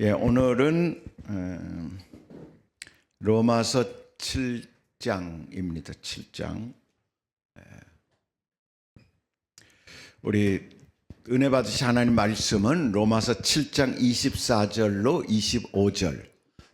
예, 오늘은 로마서 7장입니다. 7장. 우리 은혜 받으신 하나님 말씀은 로마서 7장 24절로 25절,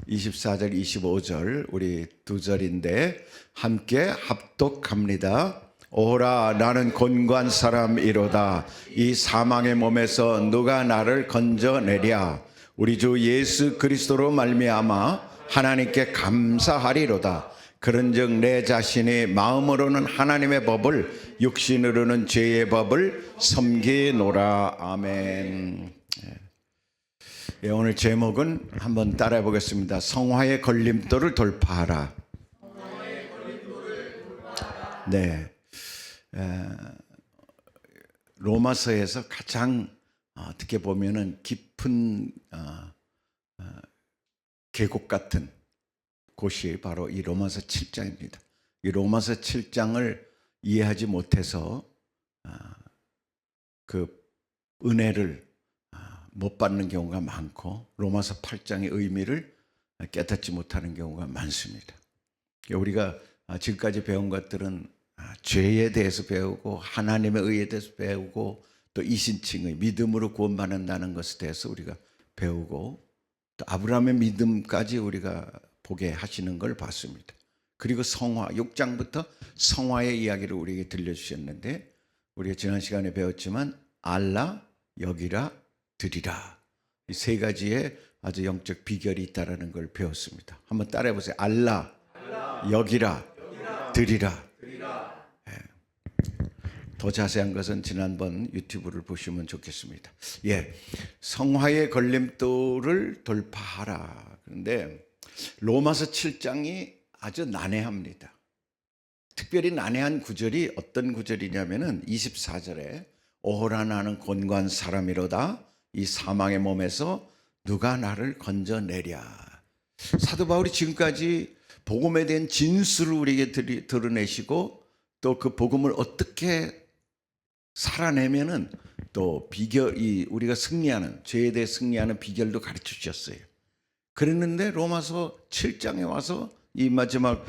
24절, 25절 우리 두 절인데 함께 합독합니다. 오라 나는 곤고한 사람이로다. 이 사망의 몸에서 누가 나를 건져내랴. 우리 주 예수 그리스도로 말미암아 하나님께 감사하리로다. 그런즉 내 자신이 마음으로는 하나님의 법을, 육신으로는 죄의 법을 섬기노라. 아멘. 예, 오늘 제목은 한번 따라해 보겠습니다. 성화의 걸림돌을 돌파하라. 네. 로마서에서 가장 어떻게 보면은 깊은 계곡 같은 곳이 바로 이 로마서 7장입니다. 이 로마서 7장을 이해하지 못해서 그 은혜를 못 받는 경우가 많고 로마서 8장의 의미를 깨닫지 못하는 경우가 많습니다. 우리가 지금까지 배운 것들은 죄에 대해서 배우고 하나님의 의에 대해서 배우고 또 이신칭의 믿음으로 구원받는다는 것에 대해서 우리가 배우고 또 아브라함의 믿음까지 우리가 보게 하시는 걸 봤습니다. 그리고 성화, 6장부터 성화의 이야기를 우리에게 들려주셨는데 우리가 지난 시간에 배웠지만 알라, 여기라, 드리라 이 세 가지의 아주 영적 비결이 있다는 걸 배웠습니다. 한번 따라해 보세요. 알라, 여기라, 드리라. 더 자세한 것은 지난번 유튜브를 보시면 좋겠습니다. 예, 성화의 걸림돌을 돌파하라. 그런데 로마서 7장이 아주 난해합니다. 특별히 난해한 구절이 어떤 구절이냐면은 24절에 오호라 나는 곤고한 사람이로다. 이 사망의 몸에서 누가 나를 건져내랴. 사도 바울이 지금까지 복음에 대한 진술을 우리에게 드러내시고 또 그 복음을 어떻게 살아내면은 또 비결이 우리가 승리하는 죄에 대해 승리하는 비결도 가르쳐 주셨어요. 그랬는데 로마서 7장에 와서 이 마지막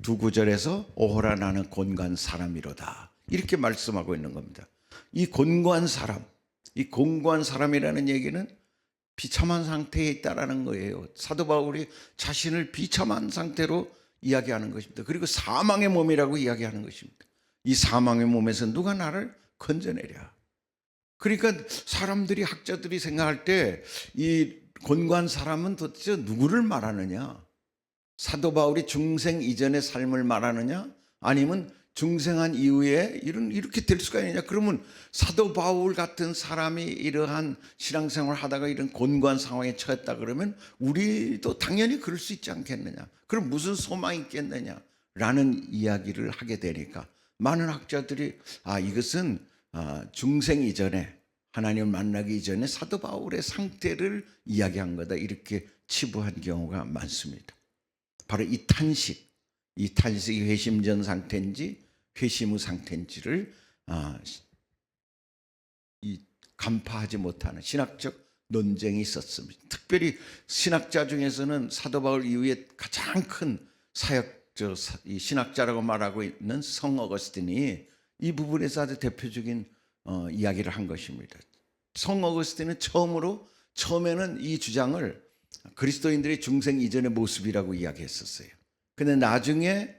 두 구절에서 오호라 나는 곤고한 사람이로다 이렇게 말씀하고 있는 겁니다. 이 곤고한 사람, 이 곤고한 사람이라는 얘기는 비참한 상태에 있다라는 거예요. 사도 바울이 자신을 비참한 상태로 이야기하는 것입니다. 그리고 사망의 몸이라고 이야기하는 것입니다. 이 사망의 몸에서 누가 나를 건져내랴. 그러니까 사람들이 학자들이 생각할 때 이 곤고한 사람은 도대체 누구를 말하느냐? 사도 바울이 중생 이전의 삶을 말하느냐? 아니면 중생한 이후에 이렇게 될 수가 있느냐? 그러면 사도 바울 같은 사람이 이러한 신앙생활을 하다가 이런 곤고한 상황에 처했다 그러면 우리도 당연히 그럴 수 있지 않겠느냐? 그럼 무슨 소망이 있겠느냐? 라는 이야기를 하게 되니까 많은 학자들이 이것은 중생 이전에 하나님을 만나기 이전에 사도 바울의 상태를 이야기한 거다 이렇게 치부한 경우가 많습니다. 바로 이 탄식이 회심 전 상태인지 회심 후 상태인지를 간파하지 못하는 신학적 논쟁이 있었습니다. 특별히 신학자 중에서는 사도 바울 이후에 가장 큰 신학자라고 말하고 있는 성 어거스틴이 이 부분에서 아주 대표적인 이야기를 한 것입니다. 성 어거스틴은 처음에는 이 주장을 그리스도인들의 중생 이전의 모습이라고 이야기했었어요. 근데 나중에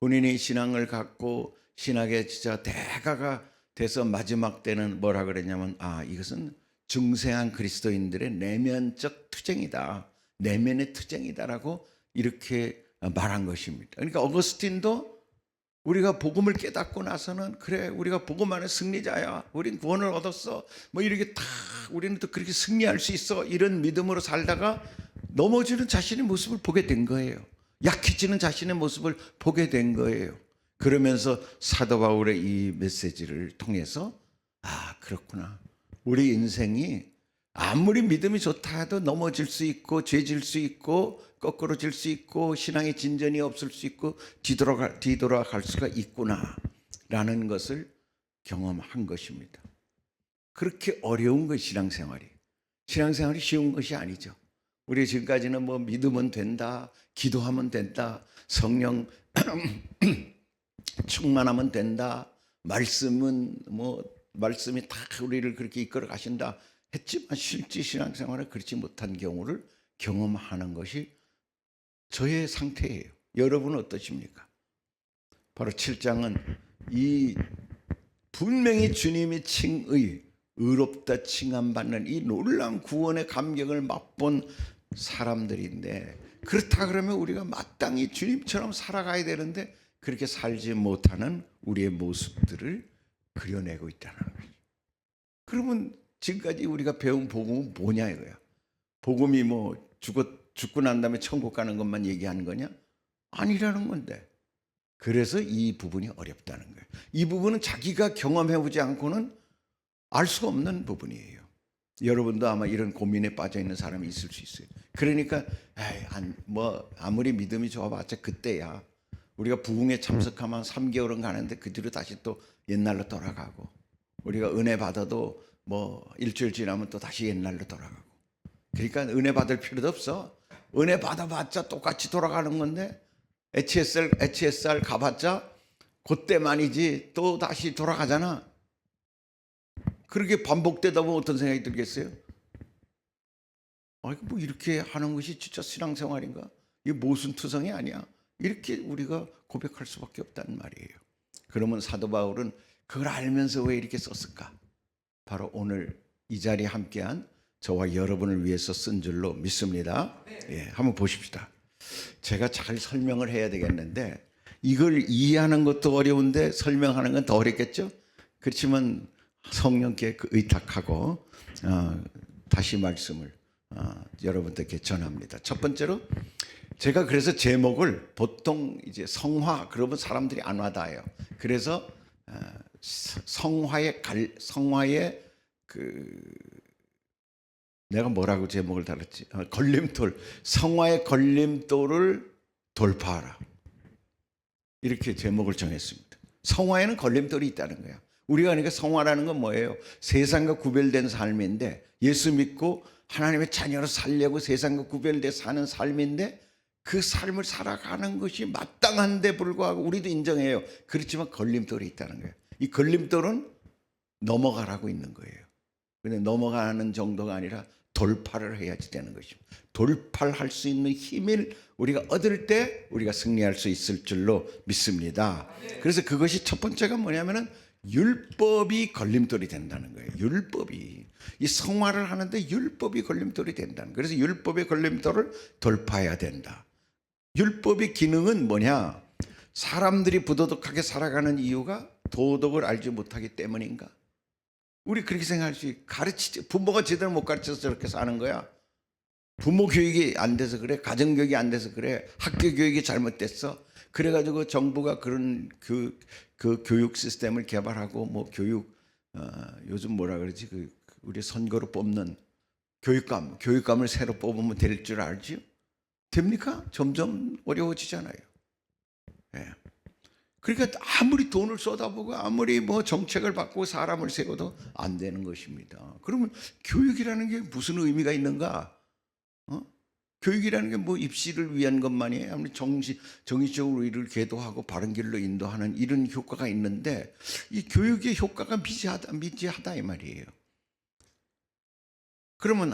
본인이 신앙을 갖고 신학의 진짜 대가가 돼서 마지막 때는 뭐라 그랬냐면 이것은 중생한 그리스도인들의 내면적 투쟁이다. 내면의 투쟁이다라고 이렇게 말한 것입니다. 그러니까 어거스틴도 우리가 복음을 깨닫고 나서는 그래 우리가 복음 안에 승리자야. 우린 구원을 얻었어. 뭐 이렇게 다 우리는 또 그렇게 승리할 수 있어. 이런 믿음으로 살다가 넘어지는 자신의 모습을 보게 된 거예요. 약해지는 자신의 모습을 보게 된 거예요. 그러면서 사도 바울의 이 메시지를 통해서 그렇구나. 우리 인생이 아무리 믿음이 좋다 해도 넘어질 수 있고 죄질 수 있고 거꾸로질 수 있고 신앙의 진전이 없을 수 있고 뒤돌아갈 수가 있구나 라는 것을 경험한 것입니다. 그렇게 어려운 것 신앙생활이 쉬운 것이 아니죠. 우리 지금까지는 뭐 믿으면 된다, 기도하면 된다, 성령 충만하면 된다, 말씀이 다 우리를 그렇게 이끌어 가신다 했지만 실제 신앙생활은 그렇지 못한 경우를 경험하는 것이 저의 상태예요. 여러분은 어떠십니까? 바로 7장은 이 분명히 주님이 칭의, 의롭다 칭함받는 이 놀라운 구원의 감격을 맛본 사람들인데, 그렇다 그러면 우리가 마땅히 주님처럼 살아가야 되는데 그렇게 살지 못하는 우리의 모습들을 그려내고 있다는 거죠. 그러면 지금까지 우리가 배운 복음은 뭐냐 이거야. 복음이 뭐 죽고 난 다음에 천국 가는 것만 얘기하는 거냐? 아니라는 건데. 그래서 이 부분이 어렵다는 거예요. 이 부분은 자기가 경험해보지 않고는 알 수가 없는 부분이에요. 여러분도 아마 이런 고민에 빠져 있는 사람이 있을 수 있어요. 그러니까 아무리 믿음이 좋아봤자 그때야. 우리가 부흥에 참석하면 3개월은 가는데 그 뒤로 다시 또 옛날로 돌아가고, 우리가 은혜 받아도 뭐 일주일 지나면 또 다시 옛날로 돌아가고. 그러니까 은혜 받을 필요도 없어. 은혜 받아봤자 똑같이 돌아가는 건데 HSR 가봤자 그때만이지 또 다시 돌아가잖아. 그렇게 반복되다 보면 어떤 생각이 들겠어요? 뭐 이렇게 하는 것이 진짜 신앙생활인가? 이게 모순투성이 아니야. 이렇게 우리가 고백할 수밖에 없단 말이에요. 그러면 사도 바울은 그걸 알면서 왜 이렇게 썼을까? 바로 오늘 이 자리에 함께한 저와 여러분을 위해서 쓴 줄로 믿습니다. 예, 한번 보십시다. 제가 잘 설명을 해야 되겠는데 이걸 이해하는 것도 어려운데 설명하는 건 더 어렵겠죠? 그렇지만 성령께 의탁하고 다시 말씀을 여러분들께 전합니다. 첫 번째로 제가 그래서 제목을 보통 이제 성화 그러면 사람들이 안 와닿아요. 그래서 성화의 내가 뭐라고 제목을 달았지? 걸림돌. 성화의 걸림돌을 돌파하라. 이렇게 제목을 정했습니다. 성화에는 걸림돌이 있다는 거야. 우리가 그러니까 성화라는 건 뭐예요? 세상과 구별된 삶인데, 예수 믿고 하나님의 자녀로 살려고 세상과 구별돼 사는 삶인데, 그 삶을 살아가는 것이 마땅한데 불구하고 우리도 인정해요. 그렇지만 걸림돌이 있다는 거예요. 이 걸림돌은 넘어가라고 있는 거예요. 근데 넘어가는 정도가 아니라 돌파를 해야지 되는 것입니다. 돌파를 할 수 있는 힘을 우리가 얻을 때 우리가 승리할 수 있을 줄로 믿습니다. 그래서 그것이 첫 번째가 뭐냐면은 율법이 걸림돌이 된다는 거예요. 율법이. 이 성화를 하는데 율법이 걸림돌이 된다는 거예요. 그래서 율법의 걸림돌을 돌파해야 된다. 율법의 기능은 뭐냐? 사람들이 부도덕하게 살아가는 이유가 도덕을 알지 못하기 때문인가? 우리 그렇게 생각할 수 있어요. 부모가 제대로 못 가르쳐서 저렇게 사는 거야. 부모 교육이 안 돼서 그래. 가정 교육이 안 돼서 그래. 학교 교육이 잘못됐어. 그래가지고 정부가 그런 그 교육 시스템을 개발하고 뭐 요즘 뭐라 그러지? 우리 선거로 뽑는 교육감을 새로 뽑으면 될 줄 알지요? 됩니까? 점점 어려워지잖아요. 예. 그러니까 아무리 돈을 쏟아보고 아무리 뭐 정책을 바꾸고 사람을 세워도 안 되는 것입니다. 그러면 교육이라는 게 무슨 의미가 있는가? 교육이라는 게 뭐 입시를 위한 것만이 아무리 정의적으로 우리를 계도하고 바른 길로 인도하는 이런 효과가 있는데, 이 교육의 효과가 미지하다 이 말이에요. 그러면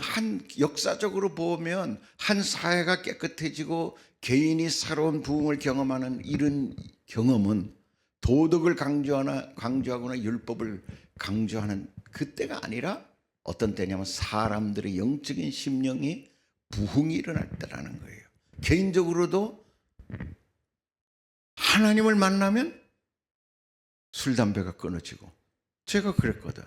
역사적으로 보면 한 사회가 깨끗해지고 개인이 새로운 부흥을 경험하는 이런 경험은 도덕을 강조하거나 율법을 강조하는 그때가 아니라 어떤 때냐면 사람들의 영적인 심령이 부흥이 일어날 때라는 거예요. 개인적으로도 하나님을 만나면 술, 담배가 끊어지고, 제가 그랬거든.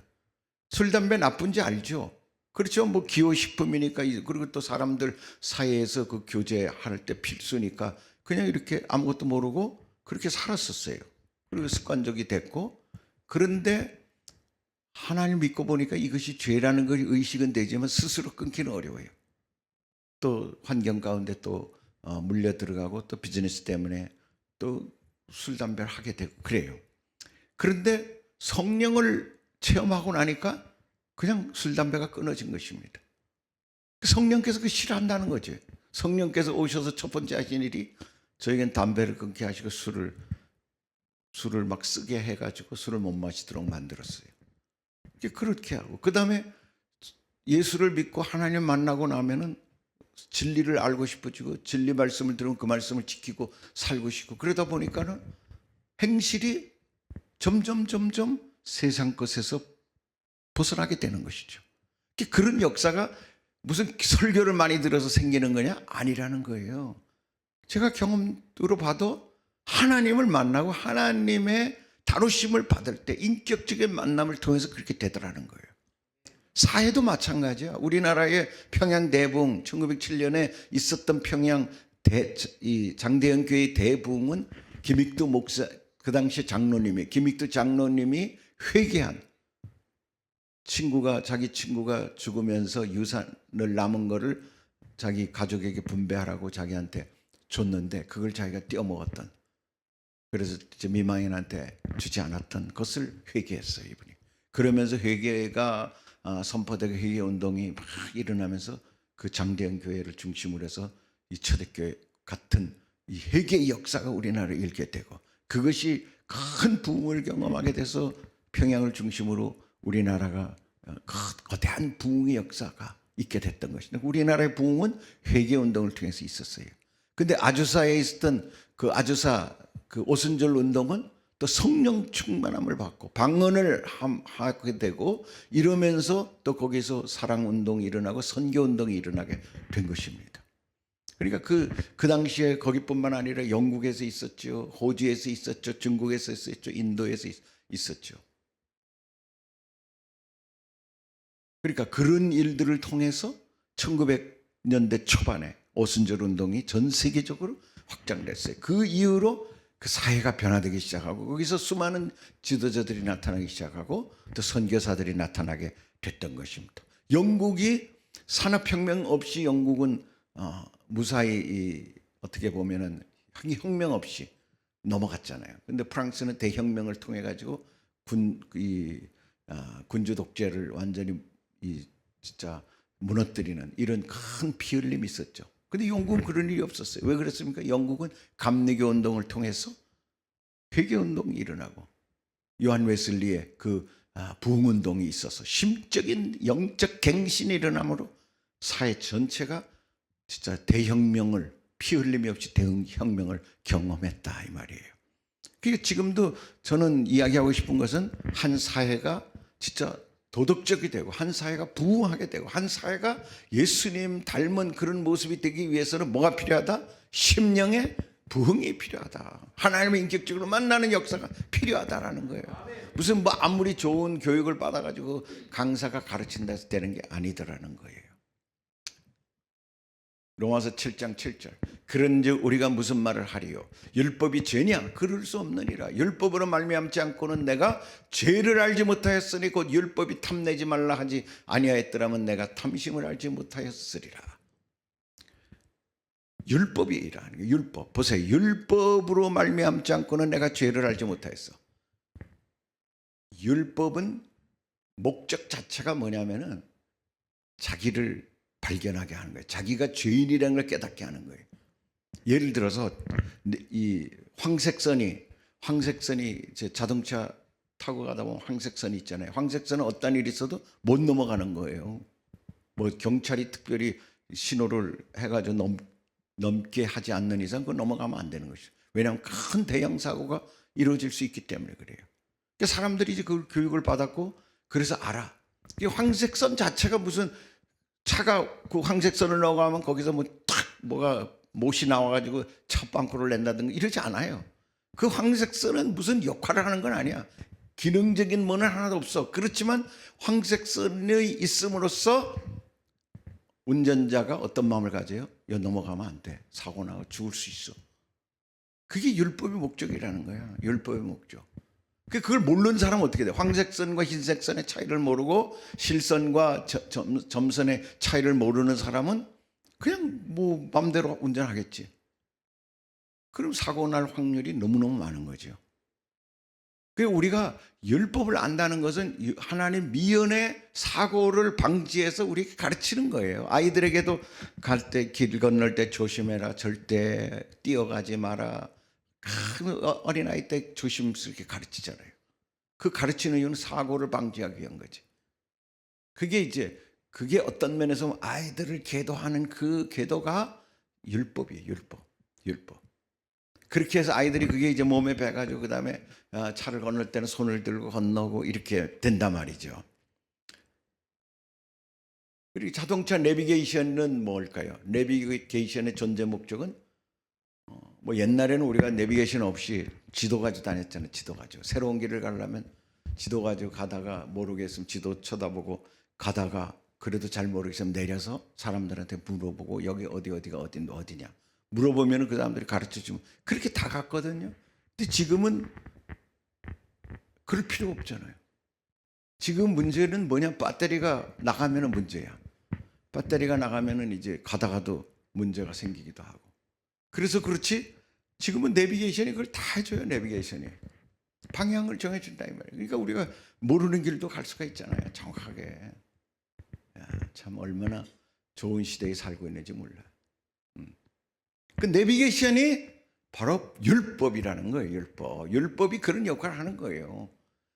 술, 담배 나쁜지 알죠? 그렇죠. 뭐 기호식품이니까, 그리고 또 사람들 사이에서 그 교제할 때 필수니까 그냥 이렇게 아무것도 모르고 그렇게 살았었어요. 그리고 습관적이 됐고, 그런데 하나님 믿고 보니까 이것이 죄라는 것이 의식은 되지만 스스로 끊기는 어려워요. 또 환경 가운데 또 물려 들어가고 또 비즈니스 때문에 또 술, 담배를 하게 되고 그래요. 그런데 성령을 체험하고 나니까 그냥 술, 담배가 끊어진 것입니다. 성령께서 그 싫어한다는 거지. 성령께서 오셔서 첫 번째 하신 일이 저에겐 담배를 끊게 하시고 술을 막 쓰게 해가지고 술을 못 마시도록 만들었어요. 그렇게 하고 그 다음에 예수를 믿고 하나님 만나고 나면은 진리를 알고 싶어지고 진리 말씀을 들으면 그 말씀을 지키고 살고 싶고 그러다 보니까는 행실이 점점 세상 것에서 벗어나게 되는 것이죠. 그런 역사가 무슨 설교를 많이 들어서 생기는 거냐? 아니라는 거예요. 제가 경험으로 봐도 하나님을 만나고 하나님의 다루심을 받을 때 인격적인 만남을 통해서 그렇게 되더라는 거예요. 사회도 마찬가지야. 우리나라의 평양 대부흥 1907년에 있었던 평양 장대현 교회 대부흥은 김익두 목사 그 당시 장로님이 김익두 장로님이 회개한 자기 친구가 죽으면서 유산을 남은 거를 자기 가족에게 분배하라고 자기한테 줬는데 그걸 자기가 떼어먹었던 그래서 미망인한테 주지 않았던 것을 회개했어요 이분이. 그러면서 회개가 선포되고 회개 운동이 막 일어나면서 그 장대현 교회를 중심으로 해서 이 초대교회 같은 이 회개의 역사가 우리나라에 일게 되고 그것이 큰 부흥을 경험하게 돼서 평양을 중심으로 우리나라가 거대한 부흥의 역사가 있게 됐던 것입니다. 우리나라의 부흥은 회개 운동을 통해서 있었어요. 근데 아주사에 있었던 그 아주사 그 오순절 운동은 또 성령 충만함을 받고 방언을 하게 되고 이러면서 또 거기서 사랑 운동이 일어나고 선교 운동이 일어나게 된 것입니다. 그러니까 그 당시에 거기뿐만 아니라 영국에서 있었죠, 호주에서 있었죠, 중국에서 있었죠, 인도에서 있었죠. 그러니까 그런 일들을 통해서 1900년대 초반에 오순절 운동이 전 세계적으로 확장됐어요. 그 이후로 그 사회가 변화되기 시작하고 거기서 수많은 지도자들이 나타나기 시작하고 또 선교사들이 나타나게 됐던 것입니다. 영국이 산업혁명 없이 영국은 무사히 어떻게 보면은 혁명 없이 넘어갔잖아요. 근데 프랑스는 대혁명을 통해 가지고 군주 독재를 완전히 진짜 무너뜨리는 이런 큰 피 흘림이 있었죠. 근데 영국은 그런 일이 없었어요. 왜 그랬습니까? 영국은 감리교 운동을 통해서 회개 운동이 일어나고 요한 웨슬리의 그 부흥 운동이 있어서 심적인 영적 갱신이 일어남으로 사회 전체가 진짜 대혁명을 피 흘림이 없이 대혁명을 경험했다 이 말이에요. 그러니까 지금도 저는 이야기하고 싶은 것은 한 사회가 진짜 도덕적이 되고 한 사회가 부흥하게 되고 한 사회가 예수님 닮은 그런 모습이 되기 위해서는 뭐가 필요하다? 심령의 부흥이 필요하다. 하나님을 인격적으로 만나는 역사가 필요하다라는 거예요. 무슨 뭐 아무리 좋은 교육을 받아가지고 강사가 가르친다 해서 되는 게 아니더라는 거예요. 로마서 7장 7절 그런즉 우리가 무슨 말을 하리요? 율법이 죄냐? 그럴 수 없느니라. 율법으로 말미암지 않고는 내가 죄를 알지 못하였으니 곧 율법이 탐내지 말라 하지 아니하였더라면 내가 탐심을 알지 못하였으리라. 율법이라는 게 율법. 보세요. 율법으로 말미암지 않고는 내가 죄를 알지 못하였어. 율법은 목적 자체가 뭐냐면은 자기를 발견하게 하는 거예요. 자기가 죄인이라는 걸 깨닫게 하는 거예요. 예를 들어서 이 황색선이 자동차 타고 가다 보면 황색선이 있잖아요. 황색선은 어떤 일이 있어도 못 넘어가는 거예요. 뭐 경찰이 특별히 신호를 해가지고 넘게 하지 않는 이상 그 넘어가면 안 되는 것이죠. 왜냐하면 큰 대형 사고가 이루어질 수 있기 때문에 그래요. 그러니까 사람들이 이제 그 교육을 받았고 그래서 알아. 이 황색선 자체가 무슨 차가 그 황색선을 넘어가면 거기서 뭐가 못이 나와가지고 차 빵꾸를 낸다든가 이러지 않아요. 그 황색선은 무슨 역할을 하는 건 아니야. 기능적인 뭐는 하나도 없어. 그렇지만 황색선이 있음으로써 운전자가 어떤 마음을 가져요? 여기 넘어가면 안 돼. 사고 나고 죽을 수 있어. 그게 율법의 목적이라는 거야. 율법의 목적. 그걸 모르는 사람은 어떻게 돼? 황색선과 흰색선의 차이를 모르고 실선과 점선의 차이를 모르는 사람은 그냥 뭐 마음대로 운전하겠지. 그럼 사고 날 확률이 너무너무 많은 거죠. 그 우리가 율법을 안다는 것은 하나님 미연의 사고를 방지해서 우리에게 가르치는 거예요. 아이들에게도 갈 때 길 건널 때 조심해라. 절대 뛰어가지 마라. 어린아이 때 조심스럽게 가르치잖아요. 그 가르치는 이유는 사고를 방지하기 위한 거지. 그게 어떤 면에서 보면 아이들을 계도하는 그 계도가 율법이에요. 율법. 그렇게 해서 아이들이 그게 이제 몸에 배가지고 그 다음에 차를 건널 때는 손을 들고 건너고 이렇게 된단 말이죠. 그리고 자동차 내비게이션은 뭘까요? 내비게이션의 존재 목적은 뭐 옛날에는 우리가 내비게이션 없이 지도 가지고 다녔잖아요. 지도 가지고 새로운 길을 가려면 지도 가지고 가다가 모르겠으면 지도 쳐다보고 가다가 그래도 잘 모르겠으면 내려서 사람들한테 물어보고 여기 어디가 어디냐 물어보면 그 사람들이 가르쳐주면 그렇게 다 갔거든요. 근데 지금은 그럴 필요 없잖아요. 지금 문제는 뭐냐? 배터리가 나가면 문제야. 배터리가 나가면 이제 가다가도 문제가 생기기도 하고. 그래서 그렇지 지금은 내비게이션이 그걸 다 해줘요. 내비게이션이 방향을 정해준다 이 말이에요. 그러니까 우리가 모르는 길도 갈 수가 있잖아요. 정확하게. 참 얼마나 좋은 시대에 살고 있는지 몰라요. 그 내비게이션이 바로 율법이라는 거예요. 율법이 그런 역할을 하는 거예요.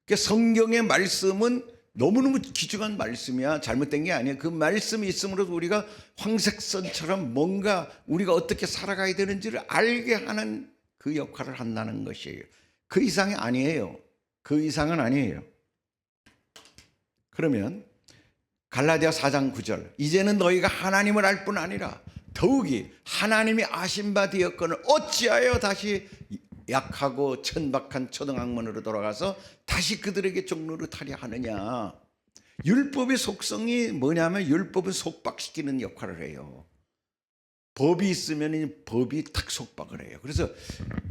그러니까 성경의 말씀은 너무너무 귀중한 말씀이야. 잘못된 게 아니에요. 그 말씀이 있음으로써 우리가 황색선처럼 뭔가 우리가 어떻게 살아가야 되는지를 알게 하는 그 역할을 한다는 것이에요. 그 이상이 아니에요. 그 이상은 아니에요. 그러면 갈라디아 4장 9절 이제는 너희가 하나님을 알 뿐 아니라 더욱이 하나님이 아신 바 되었거늘 어찌하여 다시 약하고 천박한 초등학문으로 돌아가서 다시 그들에게 종로를 타려 하느냐. 율법의 속성이 뭐냐면 율법은 속박시키는 역할을 해요. 법이 있으면 법이 탁 속박을 해요.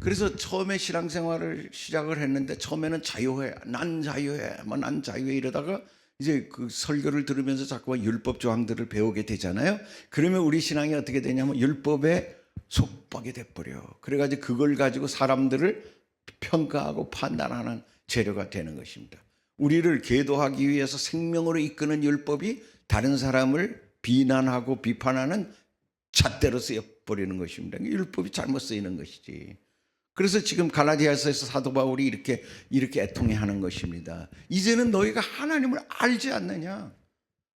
그래서 처음에 신앙생활을 시작을 했는데 처음에는 자유해, 난 자유해, 난 자유해 이러다가 이제 그 설교를 들으면서 자꾸만 율법 조항들을 배우게 되잖아요. 그러면 우리 신앙이 어떻게 되냐면 율법에 속박이 돼버려. 그래가지고 그걸 가지고 사람들을 평가하고 판단하는 재료가 되는 것입니다. 우리를 계도하기 위해서 생명으로 이끄는 율법이 다른 사람을 비난하고 비판하는 잣대로 쓰여버리는 것입니다. 율법이 잘못 쓰이는 것이지. 그래서 지금 갈라디아서에서 사도 바울이 이렇게 애통해하는 것입니다. 이제는 너희가 하나님을 알지 않느냐?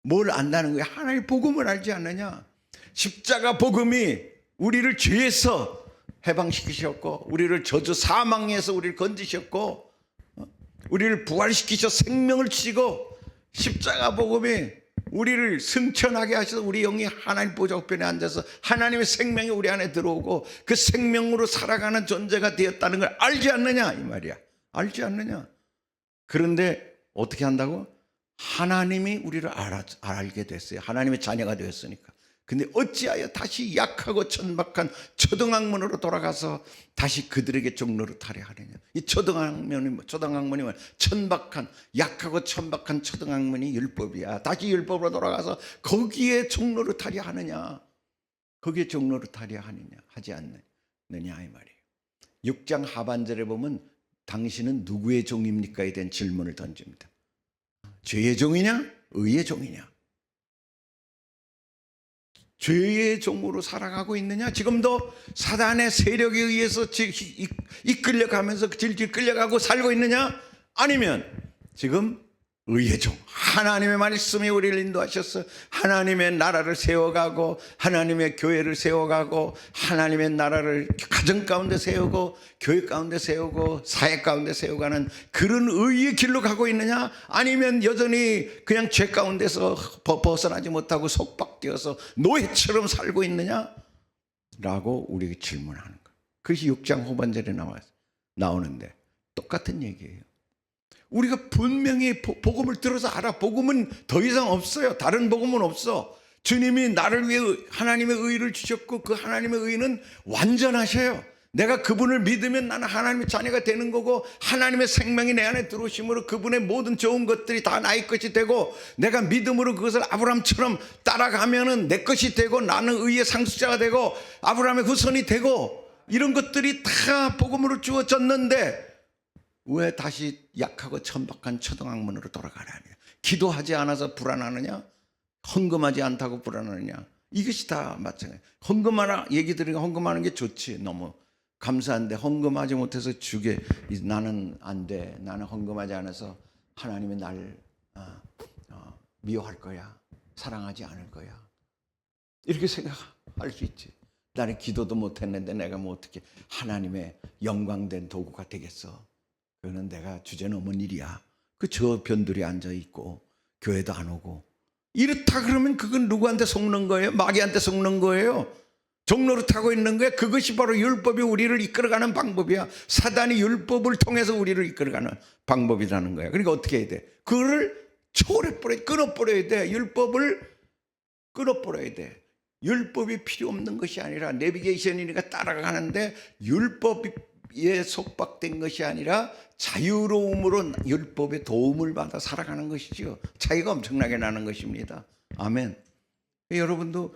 뭘 안다는 거야? 하나님의 복음을 알지 않느냐? 십자가 복음이 우리를 죄에서 해방시키셨고 우리를 저주 사망에서 우리를 건지셨고 우리를 부활시키셔 생명을 주시고 십자가 복음이 우리를 승천하게 하셔서 우리 영이 하나님 보좌 우편에 앉아서 하나님의 생명이 우리 안에 들어오고 그 생명으로 살아가는 존재가 되었다는 걸 알지 않느냐 이 말이야. 알지 않느냐. 그런데 어떻게 한다고? 하나님이 우리를 알게 됐어요. 하나님의 자녀가 되었으니까. 근데 어찌하여 다시 약하고 천박한 초등학문으로 돌아가서 다시 그들에게 종로를 타려 하느냐. 이 초등학문이 천박한 약하고 천박한 초등학문이 율법이야. 다시 율법으로 돌아가서 거기에 종로를 타려 하느냐. 거기에 종로를 타려 하느냐 하지 않느냐 이 말이에요. 6장 하반절에 보면 당신은 누구의 종입니까에 대한 질문을 던집니다. 죄의 종이냐 의의 종이냐. 죄의 종으로 살아가고 있느냐? 지금도 사단의 세력에 의해서 이끌려가면서 질질 끌려가고 살고 있느냐? 아니면 지금 의의 종, 하나님의 말씀이 우리를 인도하셔서 하나님의 나라를 세워가고 하나님의 교회를 세워가고 하나님의 나라를 가정 가운데 세우고 교회 가운데 세우고 사회 가운데 세워가는 그런 의의 길로 가고 있느냐? 아니면 여전히 그냥 죄 가운데서 벗어나지 못하고 속박되어서 노예처럼 살고 있느냐? 라고 우리에게 질문하는 거예요. 그것이 6장 후반절에 나오는데 똑같은 얘기예요. 우리가 분명히 복음을 들어서 알아. 복음은 더 이상 없어요. 다른 복음은 없어. 주님이 나를 위해 하나님의 의를 주셨고 그 하나님의 의는 완전하셔요. 내가 그분을 믿으면 나는 하나님의 자녀가 되는 거고 하나님의 생명이 내 안에 들어오심으로 그분의 모든 좋은 것들이 다 나의 것이 되고 내가 믿음으로 그것을 아브라함처럼 따라가면은 내 것이 되고 나는 의의 상속자가 되고 아브라함의 후손이 되고 이런 것들이 다 복음으로 주어졌는데 왜 다시 약하고 천박한 초등학문으로 돌아가느냐? 기도하지 않아서 불안하느냐? 헌금하지 않다고 불안하느냐? 이것이 다 마찬가지야. 헌금하라 얘기 들으니까 헌금하는 게 좋지. 너무 감사한데 헌금하지 못해서 주게 나는 안 돼. 나는 헌금하지 않아서 하나님이 날 미워할 거야. 사랑하지 않을 거야. 이렇게 생각할 수 있지. 나는 기도도 못했는데 내가 뭐 어떻게 하나님의 영광된 도구가 되겠어. 그거는 내가 주제넘은 일이야. 그 저 변들이 앉아있고 교회도 안 오고 이렇다 그러면 그건 누구한테 속는 거예요? 마귀한테 속는 거예요. 종로를 타고 있는 거야. 그것이 바로 율법이 우리를 이끌어가는 방법이야. 사단이 율법을 통해서 우리를 이끌어가는 방법이라는 거야. 그러니까 어떻게 해야 돼? 그거를 끊어버려야 돼. 율법을 끊어버려야 돼. 율법이 필요 없는 것이 아니라 내비게이션이니까 따라가는데 율법에 속박된 것이 아니라 자유로움으로 율법의 도움을 받아 살아가는 것이죠. 차이가 엄청나게 나는 것입니다. 아멘. 여러분도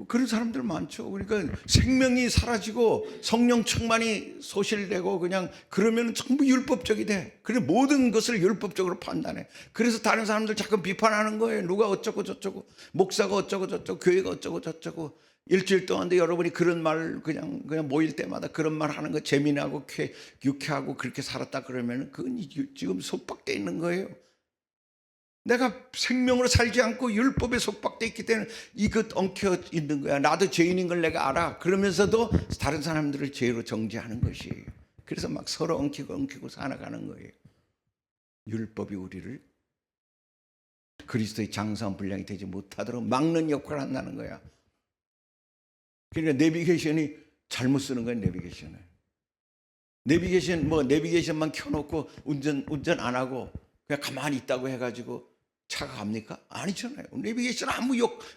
그런 사람들 많죠. 그러니까 생명이 사라지고 성령 충만이 소실되고 그냥 그러면 전부 율법적이 돼. 그래 모든 것을 율법적으로 판단해. 그래서 다른 사람들 자꾸 비판하는 거예요. 누가 어쩌고 저쩌고, 목사가 어쩌고 저쩌고, 교회가 어쩌고 저쩌고. 일주일 동안도 여러분이 그런 말 그냥 모일 때마다 그런 말 하는 거 재미나고 유쾌하고 그렇게 살았다 그러면 그건 지금 속박돼 있는 거예요. 내가 생명으로 살지 않고 율법에 속박돼 있기 때문에 이것 엉켜 있는 거야. 나도 죄인인 걸 내가 알아. 그러면서도 다른 사람들을 죄로 정죄하는 것이에요. 그래서 막 서로 엉키고 살아가는 거예요. 율법이 우리를 그리스도의 장사한 분량이 되지 못하도록 막는 역할을 한다는 거야. 그러니까 내비게이션이 잘못 쓰는 거야. 내비게이션만 켜놓고 운전 안 하고 그냥 가만히 있다고 해가지고 차가 갑니까? 아니잖아요. 내비게이션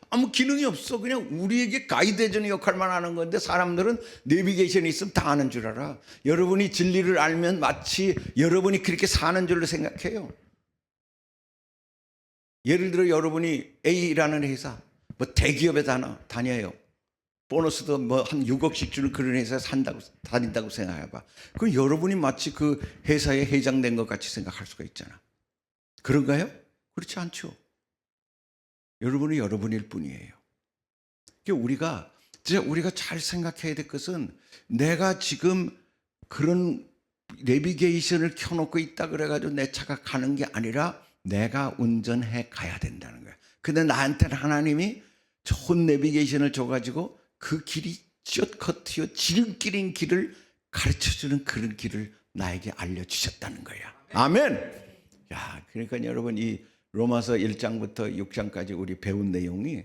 아무 기능이 없어. 그냥 우리에게 가이드해주는 역할만 하는 건데 사람들은 내비게이션이 있으면 다 아는 줄 알아. 여러분이 진리를 알면 마치 여러분이 그렇게 사는 줄로 생각해요. 예를 들어 여러분이 A라는 회사 대기업에 다녀요. 보너스도 한 6억씩 주는 그런 회사에 다닌다고 생각해봐. 그럼 여러분이 마치 그 회사에 회장된 것 같이 생각할 수가 있잖아. 그런가요? 그렇지 않죠. 여러분은 여러분일 뿐이에요. 우리가 잘 생각해야 될 것은 내가 지금 그런 내비게이션을 켜놓고 있다 그래가지고 내 차가 가는 게 아니라 내가 운전해 가야 된다는 거야. 근데 나한테는 하나님이 좋은 내비게이션을 줘가지고 그 길이 숏커트요 지름길인 길을 가르쳐주는 그런 길을 나에게 알려주셨다는 거야. 아멘. 그러니까 여러분 이 로마서 1장부터 6장까지 우리 배운 내용이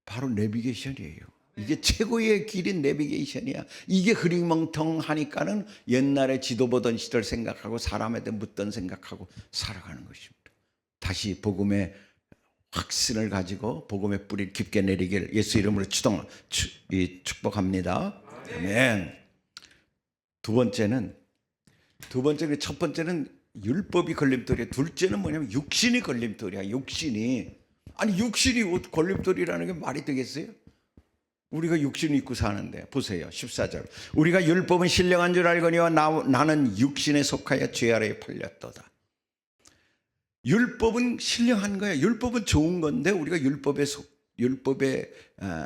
바로 내비게이션이에요. 이게 최고의 길인 내비게이션이야. 이게 흐리멍텅하니까는 옛날에 지도 보던 시절 생각하고 사람에 대해 묻던 생각하고 살아가는 것입니다. 다시 복음의 확신을 가지고 복음의 뿌리를 깊게 내리길 예수 이름으로 축복합니다. 아멘. 두 번째는 첫 번째는 율법이 걸림돌이야. 둘째는 뭐냐면 육신이 걸림돌이야. 육신이 걸림돌이라는 게 말이 되겠어요? 우리가 육신을 입고 사는데 보세요. 14절. 우리가 율법은 신령한 줄 알거니와 나는 육신에 속하여 죄 아래에 팔렸도다. 율법은 신령한 거야. 율법은 좋은 건데 우리가 율법에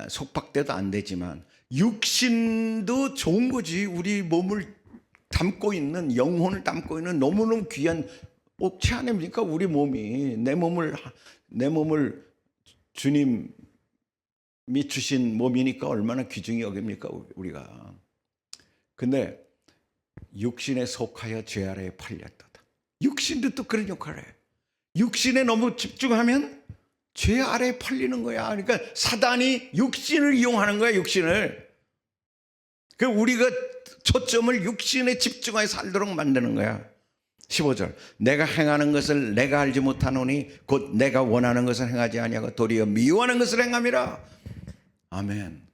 속박돼도 안 되지만 육신도 좋은 거지. 우리 몸을 담고 있는 영혼을 담고 있는 너무너무 귀한 옥체 아닙니까? 우리 몸이 내 몸을 주님이 주신 몸이니까 얼마나 귀중히 여깁니까 우리가. 근데 육신에 속하여 죄 아래에 팔렸도다. 육신도 또 그런 역할을 해요. 육신에 너무 집중하면 죄 아래에 팔리는 거야. 그러니까 사단이 육신을 이용하는 거야. 육신을. 그러니까 우리가 초점을 육신에 집중하여 살도록 만드는 거야. 15절. 내가 행하는 것을 내가 알지 못하노니 곧 내가 원하는 것을 행하지 아니하고 도리어 미워하는 것을 행함이라. 아멘.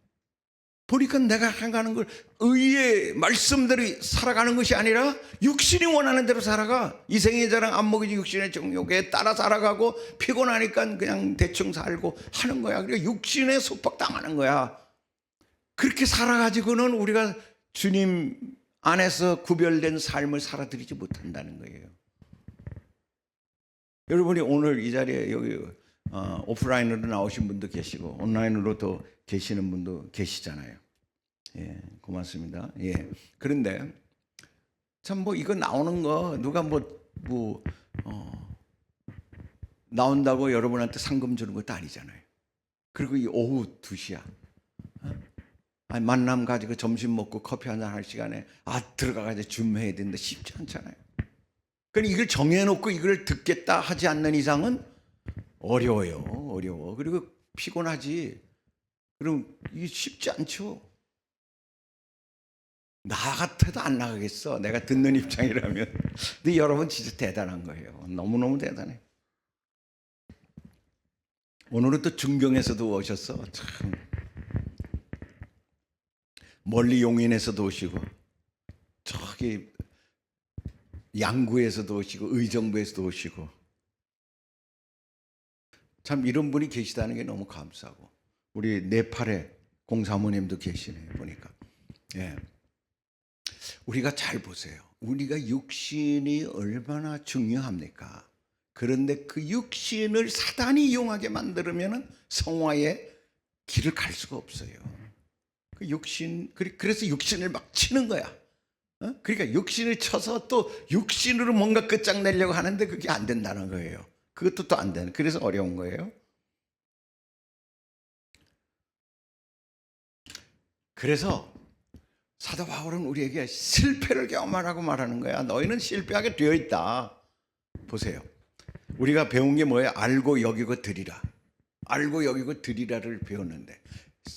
보니까 내가 행하는 걸 의의 말씀대로 살아가는 것이 아니라 육신이 원하는 대로 살아가. 이생의 자랑 안 먹이지 육신의 정욕에 따라 살아가고 피곤하니까 그냥 대충 살고 하는 거야. 그러니까 육신에 속박당하는 거야. 그렇게 살아가지고는 우리가 주님 안에서 구별된 삶을 살아들이지 못한다는 거예요. 여러분이 오늘 이 자리에 여기 오프라인으로 나오신 분도 계시고 온라인으로도 계시는 분도 계시잖아요. 예, 고맙습니다. 예. 그런데 참 뭐 이거 나오는 거 누가 나온다고 여러분한테 상금 주는 것도 아니잖아요. 그리고 이 오후 2시야. 아니, 만남 가지고 점심 먹고 커피 한잔 할 시간에 들어가가지고 준비해야 되는데 쉽지 않잖아요. 그러니까 이걸 정해놓고 이걸 듣겠다 하지 않는 이상은 어려워. 그리고 피곤하지. 그럼 이게 쉽지 않죠. 나 같아도 안 나가겠어. 내가 듣는 입장이라면. 근데 여러분 진짜 대단한 거예요. 너무너무 대단해. 오늘은 또 중경에서도 오셨어. 참. 멀리 용인에서도 오시고 저기 양구에서도 오시고 의정부에서도 오시고 참 이런 분이 계시다는 게 너무 감사하고 우리 네팔에 공사모님도 계시네요 보니까. 예. 우리가 잘 보세요. 우리가 육신이 얼마나 중요합니까? 그런데 그 육신을 사단이 이용하게 만들면 성화의 길을 갈 수가 없어요. 그 육신, 그래서 육신을 막 치는 거야. 그러니까 육신을 쳐서 또 육신으로 뭔가 끝장내려고 하는데 그게 안 된다는 거예요. 그것도 또 안 되는. 그래서 어려운 거예요. 그래서 사도 바울은 우리에게 실패를 경험하라고 말하는 거야. 너희는 실패하게 되어 있다. 보세요. 우리가 배운 게 뭐예요? 알고 여기고 드리라. 알고 여기고 드리라를 배웠는데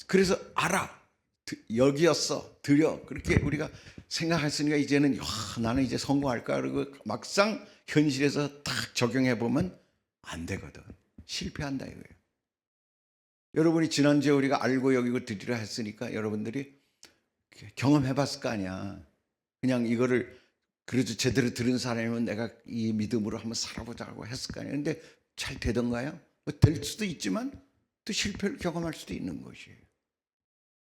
그래서 알아. 여기였어. 드려. 그렇게 우리가 생각했으니까 이제는 나는 이제 성공할까? 그리고 막상 현실에서 딱 적용해 보면 안 되거든. 실패한다 이거예요. 여러분이 지난주에 우리가 알고 여기고 드리라 했으니까 여러분들이 경험해 봤을 거 아니야. 그냥 이거를 그래도 제대로 들은 사람이면 내가 이 믿음으로 한번 살아보자고 했을 거 아니야. 근데 잘 되던가요? 될 수도 있지만 또 실패를 경험할 수도 있는 것이에요.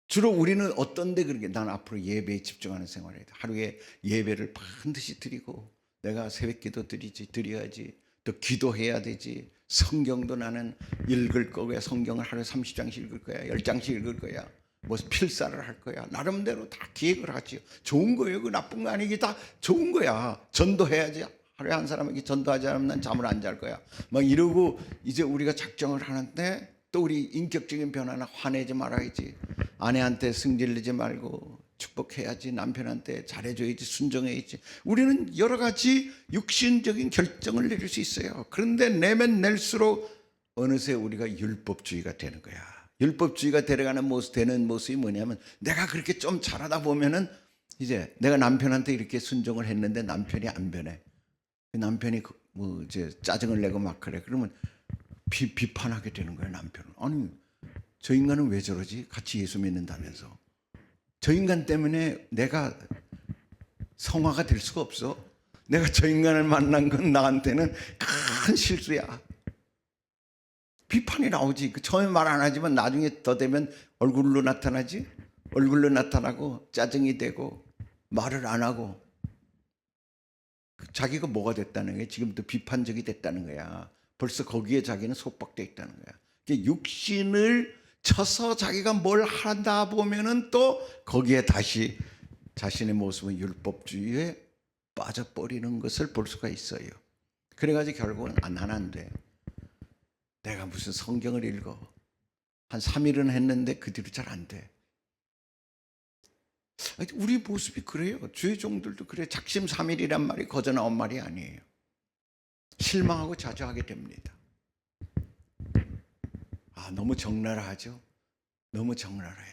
주로 우리는 어떤데 그렇게 난 앞으로 예배에 집중하는 생활을 해야 돼. 하루에 예배를 반드시 드리고 내가 새벽기도 드려야지. 또 기도해야 되지. 성경도 나는 읽을 거고요. 성경을 하루에 30장씩 읽을 거야. 10장씩 읽을 거야. 뭐 필사를 할 거야. 나름대로 다 기획을 하지. 좋은 거예요. 그 나쁜 거 아니기 다 좋은 거야. 전도해야지. 하루에 한 사람에게 전도하지 않으면 난 잠을 안 잘 거야. 막 이러고 이제 우리가 작정을 하는데 또 우리 인격적인 변화나 화내지 말아야지. 아내한테 승질내지 말고 축복해야지. 남편한테 잘해줘야지. 순종해야지. 우리는 여러 가지 육신적인 결정을 내릴 수 있어요. 그런데 내면 낼수록 어느새 우리가 율법주의가 되는 거야. 율법주의가 되는 모습이 뭐냐면 내가 그렇게 좀 잘하다 보면은 이제 내가 남편한테 이렇게 순종을 했는데 남편이 안 변해. 남편이 이제 짜증을 내고 막 그래. 그러면 비판하게 되는 거야 남편은. 아니 저 인간은 왜 저러지? 같이 예수 믿는다면서. 저 인간 때문에 내가 성화가 될 수가 없어. 내가 저 인간을 만난 건 나한테는 큰 실수야. 비판이 나오지. 처음에 말 안 하지만 나중에 더 되면 얼굴로 나타나지. 얼굴로 나타나고 짜증이 되고 말을 안 하고 자기가 뭐가 됐다는 거야. 지금도 비판적이 됐다는 거야. 벌써 거기에 자기는 속박돼 있다는 거야. 육신을 쳐서 자기가 뭘 한다 보면은 또 거기에 다시 자신의 모습은 율법주의에 빠져버리는 것을 볼 수가 있어요. 그래가지고 결국은 나는 안 돼. 내가 무슨 성경을 읽어. 한 3일은 했는데 그 뒤로 잘 안 돼. 우리 모습이 그래요. 주의 종들도 그래. 작심삼일이란 말이 거저 나온 말이 아니에요. 실망하고 좌절하게 됩니다. 너무 적나라하죠. 너무 적나라해.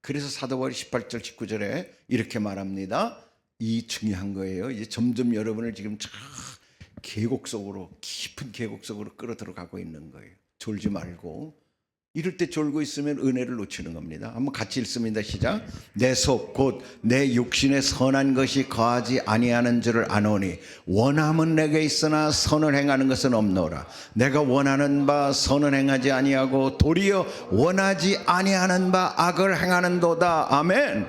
그래서 사도 바울이 18절 19절에 이렇게 말합니다. 이 중요한 거예요. 이제 점점 여러분을 지금 계곡 속으로, 깊은 계곡 속으로 끌어들어가고 있는 거예요. 졸지 말고. 이럴 때 졸고 있으면 은혜를 놓치는 겁니다. 한번 같이 읽습니다. 시작. 내 속 곧 내 육신에 선한 것이 거하지 아니하는 줄을 아노니 원함은 내게 있으나 선을 행하는 것은 없노라. 내가 원하는 바 선을 행하지 아니하고 도리어 원하지 아니하는 바 악을 행하는도다. 아멘.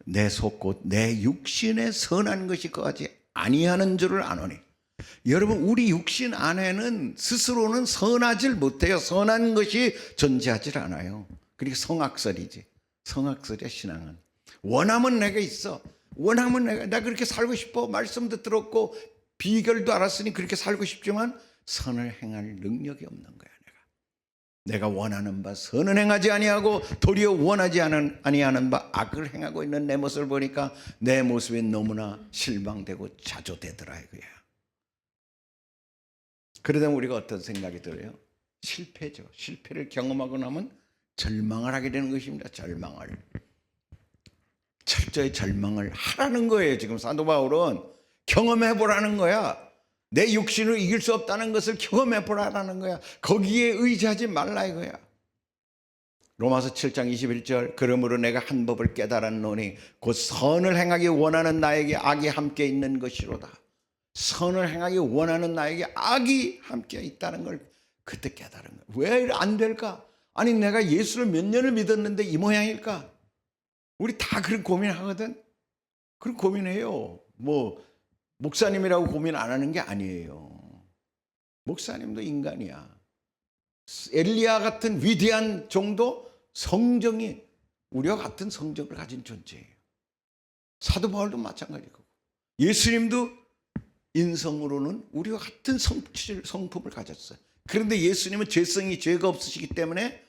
내 속 곧 내 육신에 선한 것이 거하지 아니하는 줄을 아노니. 여러분, 우리 육신 안에는 스스로는 선하질 못해요. 선한 것이 존재하질 않아요. 그러니까 성악설이지. 성악설이야, 신앙은. 원하면 내가 있어. 원하면 내가 그렇게 살고 싶어. 말씀도 들었고 비결도 알았으니 그렇게 살고 싶지만 선을 행할 능력이 없는 거야. 내가 원하는 바 선은 행하지 아니하고 도리어 원하지 아니하는 바 악을 행하고 있는 내 모습을 보니까 내 모습이 너무나 실망되고 자조되더라 이거야. 그러다 우리가 어떤 생각이 들어요? 실패죠. 실패를 경험하고 나면 절망을 하게 되는 것입니다. 절망을. 철저히 절망을 하라는 거예요. 지금 사도 바울은 경험해보라는 거야. 내 육신을 이길 수 없다는 것을 경험해보라는 거야. 거기에 의지하지 말라 이거야. 로마서 7장 21절 그러므로 내가 한 법을 깨달았노니 곧 선을 행하기 원하는 나에게 악이 함께 있는 것이로다. 선을 행하기 원하는 나에게 악이 함께 있다는 걸 그때 깨달은 거야. 왜 안 될까? 아니 내가 예수를 몇 년을 믿었는데 이 모양일까? 우리 다 그런 고민하거든. 그런 고민해요. 뭐 목사님이라고 고민 안 하는 게 아니에요. 목사님도 인간이야. 엘리야 같은 위대한 종도 성정이 우리와 같은 성정을 가진 존재예요. 사도 바울도 마찬가지고 예수님도 인성으로는 우리와 같은 성품을 가졌어요. 그런데 예수님은 죄가 없으시기 때문에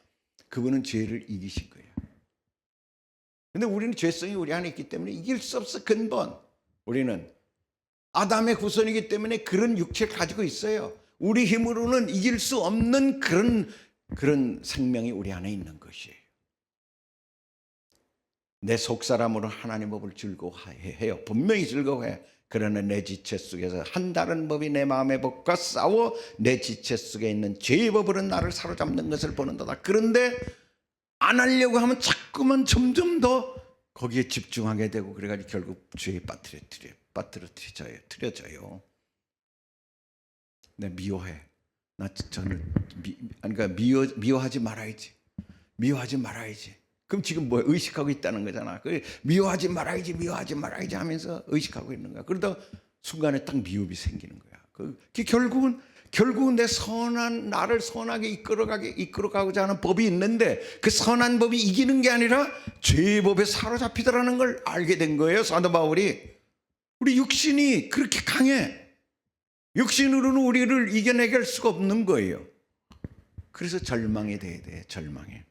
그분은 죄를 이기신 거예요. 그런데 우리는 죄성이 우리 안에 있기 때문에 이길 수 없어. 근본 우리는 아담의 후손이기 때문에 그런 육체를 가지고 있어요. 우리 힘으로는 이길 수 없는 그런 생명이 우리 안에 있는 것이에요. 내 속사람으로 하나님 법을 즐거워해요. 분명히 즐거워해. 그러나 내 지체 속에서 한 다른 법이 내 마음의 법과 싸워 내 지체 속에 있는 죄의 법으로 나를 사로잡는 것을 보는도다. 그런데 안 하려고 하면 자꾸만 점점 더 거기에 집중하게 되고 그래가지고 결국 죄에 빠뜨려져요. 내 미워해. 그러니까 미워하지 말아야지. 미워하지 말아야지. 그럼 지금 뭐 의식하고 있다는 거잖아. 미워하지 말아야지 하면서 의식하고 있는 거야. 그러다 순간에 딱 미움이 생기는 거야. 그게 결국은 내 나를 선하게 이끌어가고자 하는 법이 있는데 그 선한 법이 이기는 게 아니라 죄의 법에 사로잡히더라는 걸 알게 된 거예요. 사도 바울이. 우리 육신이 그렇게 강해. 육신으로는 우리를 이겨내게 수가 없는 거예요. 그래서 절망이 돼야 돼. 절망해.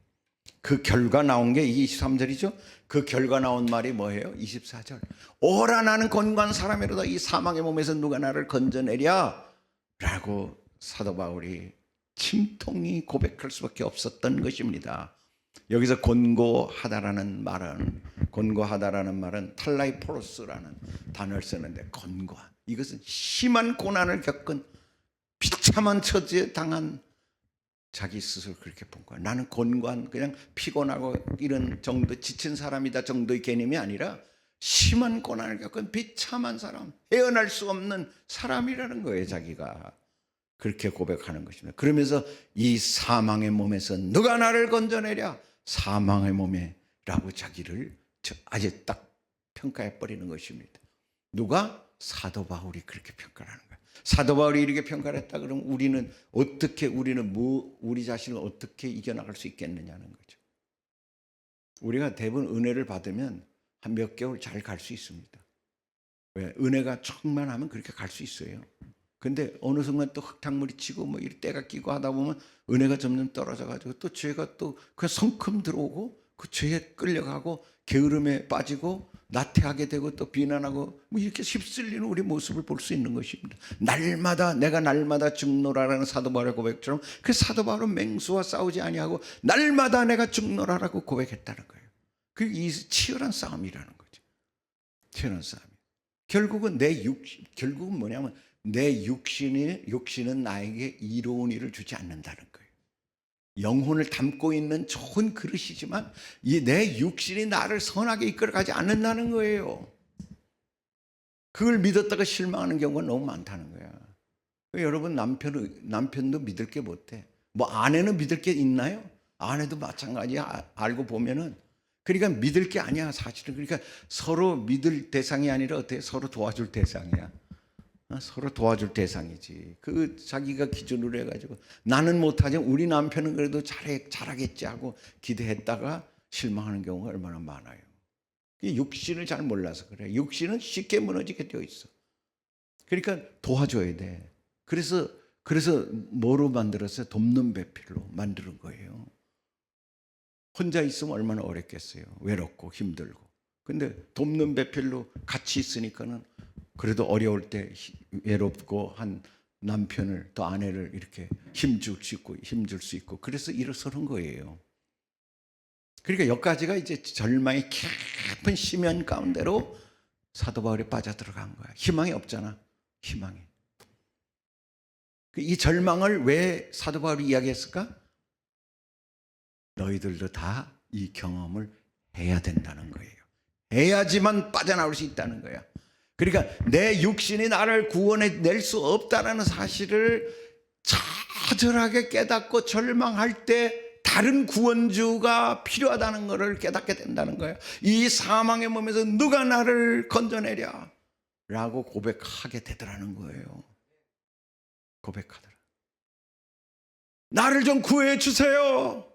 그 결과 나온 게 23절이죠. 그 결과 나온 말이 뭐예요? 24절. 오라 나는 건고한 사람이로다. 이 사망의 몸에서 누가 나를 건져내랴? 라고 사도 바울이 침통히 고백할 수밖에 없었던 것입니다. 여기서 권고하다라는 말은 탈라이포로스라는 단어를 쓰는데 권고한. 이것은 심한 고난을 겪은 비참한 처지에 당한 자기 스스로 그렇게 본 거야. 나는 권고한 그냥 피곤하고 이런 정도 지친 사람이다 정도의 개념이 아니라 심한 고난을 겪은 비참한 사람, 헤어날 수 없는 사람이라는 거예요. 자기가 그렇게 고백하는 것입니다. 그러면서 이 사망의 몸에서 누가 나를 건져내랴? 사망의 몸에라고 자기를 아주 딱 평가해 버리는 것입니다. 누가? 사도 바울이 그렇게 평가를 하는 거예요. 사도 바울이 이렇게 평가를 했다 그러면 우리는 우리 자신을 어떻게 이겨나갈 수 있겠느냐는 거죠. 우리가 대부분 은혜를 받으면 한 몇 개월 잘 갈 수 있습니다. 왜? 은혜가 충만하면 그렇게 갈 수 있어요. 근데 어느 순간 또 흙탕물이 치고 뭐 이렇게 때가 끼고 하다 보면 은혜가 점점 떨어져 가지고 또 죄가 또 그냥 성큼 들어오고 그 죄에 끌려가고 게으름에 빠지고 나태하게 되고 또 비난하고 뭐 이렇게 휩쓸리는 우리 모습을 볼 수 있는 것입니다. 내가 날마다 죽노라라는 사도 바울의 고백처럼 그 사도 바울은 맹수와 싸우지 아니하고 날마다 내가 죽노라라고 고백했다는 거예요. 그게 치열한 싸움이라는 거죠. 치열한 싸움. 결국은 결국은 뭐냐면 내 육신은 나에게 이로운 일을 주지 않는다는 거예요. 영혼을 담고 있는 좋은 그릇이지만 이 내 육신이 나를 선하게 이끌어가지 않는다는 거예요. 그걸 믿었다가 실망하는 경우가 너무 많다는 거야. 여러분 남편도 믿을 게 못해. 뭐 아내는 믿을 게 있나요? 아내도 마찬가지야. 알고 보면은 그러니까 믿을 게 아니야, 사실은. 그러니까 서로 믿을 대상이 아니라 어때? 서로 도와줄 대상이야. 서로 도와줄 대상이지. 그 자기가 기준으로 해가지고 나는 못하지만 우리 남편은 그래도 잘하겠지 하고 기대했다가 실망하는 경우가 얼마나 많아요. 육신을 잘 몰라서 그래. 육신은 쉽게 무너지게 되어 있어. 그러니까 도와줘야 돼. 그래서 뭐로 만들었어요? 돕는 배필로 만드는 거예요. 혼자 있으면 얼마나 어렵겠어요. 외롭고 힘들고. 근데 돕는 배필로 같이 있으니까는 그래도 어려울 때 외롭고 한 남편을 또 아내를 이렇게 힘줄 수 있고 그래서 일어서는 거예요. 그러니까 여기까지가 이제 절망의 깊은 심연 가운데로 사도 바울이 빠져들어간 거야. 희망이 없잖아. 희망이. 이 절망을 왜 사도 바울이 이야기했을까? 너희들도 다 이 경험을 해야 된다는 거예요. 해야지만 빠져나올 수 있다는 거야. 그러니까 내 육신이 나를 구원해낼 수 없다는 사실을 처절하게 깨닫고 절망할 때 다른 구원주가 필요하다는 것을 깨닫게 된다는 거예요. 이 사망의 몸에서 누가 나를 건져내랴 라고 고백하게 되더라는 거예요. 고백하더라. 나를 좀 구해 주세요.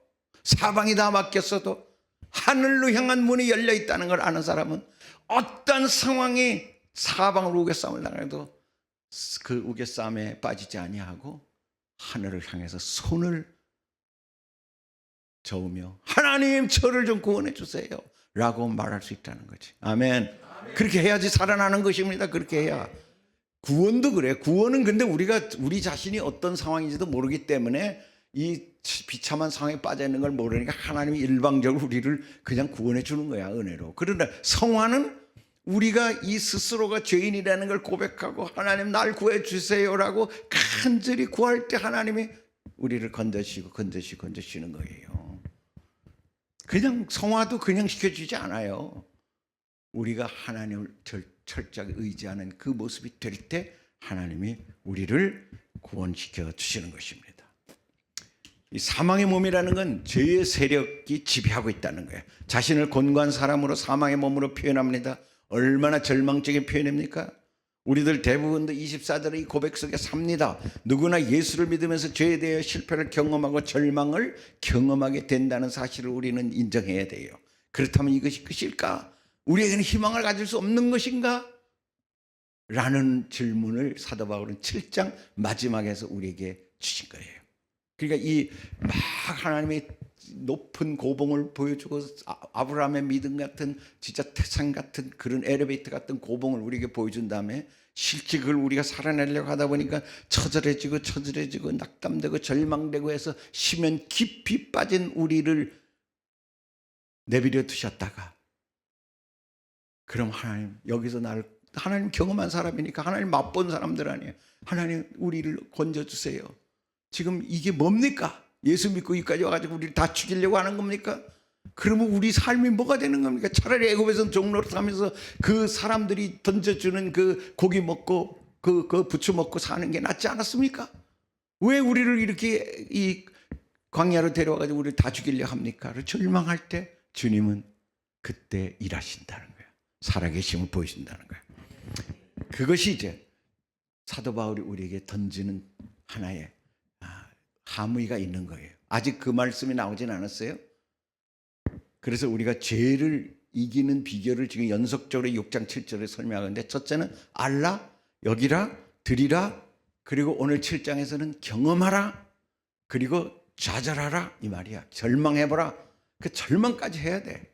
사방이 다 막혔어도 하늘로 향한 문이 열려 있다는 걸 아는 사람은 어떤 상황이 사방으로 우겨싸움을 당해도 그 우겨싸움에 빠지지 아니하고 하늘을 향해서 손을 저으며 하나님 저를 좀 구원해 주세요 라고 말할 수 있다는 거지. 아멘. 그렇게 해야지 살아나는 것입니다. 그렇게 해야. 구원도 그래. 구원은 근데 우리 자신이 어떤 상황인지도 모르기 때문에 이 비참한 상황에 빠져 있는 걸 모르니까 하나님이 일방적으로 우리를 그냥 구원해 주는 거야, 은혜로. 그러나 성화는 우리가 이 스스로가 죄인이라는 걸 고백하고 하나님 날 구해 주세요라고 간절히 구할 때 하나님이 우리를 건져주시는 거예요. 그냥 성화도 그냥 시켜주지 않아요. 우리가 하나님을 철저하게 의지하는 그 모습이 될 때 하나님이 우리를 구원시켜 주시는 것입니다. 이 사망의 몸이라는 건 죄의 세력이 지배하고 있다는 거예요. 자신을 곤고한 사람으로 사망의 몸으로 표현합니다. 얼마나 절망적인 표현입니까? 우리들 대부분도 24절의 이 고백 속에 삽니다. 누구나 예수를 믿으면서 죄에 대해 실패를 경험하고 절망을 경험하게 된다는 사실을 우리는 인정해야 돼요. 그렇다면 이것이 끝일까? 우리에게는 희망을 가질 수 없는 것인가? 라는 질문을 사도 바울은 7장 마지막에서 우리에게 주신 거예요. 그러니까 이 막 하나님의 높은 고봉을 보여주고 아브라함의 믿음 같은 진짜 태산 같은 그런 엘리베이터 같은 고봉을 우리에게 보여준 다음에 실제 그걸 우리가 살아내려고 하다 보니까 처절해지고 낙담되고 절망되고 해서 심연 깊이 빠진 우리를 내버려 두셨다가 그럼 하나님 여기서 하나님 경험한 사람이니까 하나님 맛본 사람들 아니에요. 하나님 우리를 건져주세요. 지금 이게 뭡니까? 예수 믿고 여기까지 와가지고 우리를 다 죽이려고 하는 겁니까? 그러면 우리 삶이 뭐가 되는 겁니까? 차라리 애굽에서 종로를 하면서 그 사람들이 던져주는 그 고기 먹고 그 부추 먹고 사는 게 낫지 않았습니까? 왜 우리를 이렇게 이 광야로 데려와가지고 우리를 다 죽이려고 합니까? 절망할 때 주님은 그때 일하신다는 거예요. 살아계심을 보이신다는 거예요. 그것이 이제 사도 바울이 우리에게 던지는 하나의 함의가 있는 거예요. 아직 그 말씀이 나오진 않았어요. 그래서 우리가 죄를 이기는 비결을 지금 연속적으로 6장 7절에 설명하는데 첫째는 알라, 여기라, 들이라, 그리고 오늘 7장에서는 경험하라, 그리고 좌절하라 이 말이야. 절망해보라. 그 절망까지 해야 돼.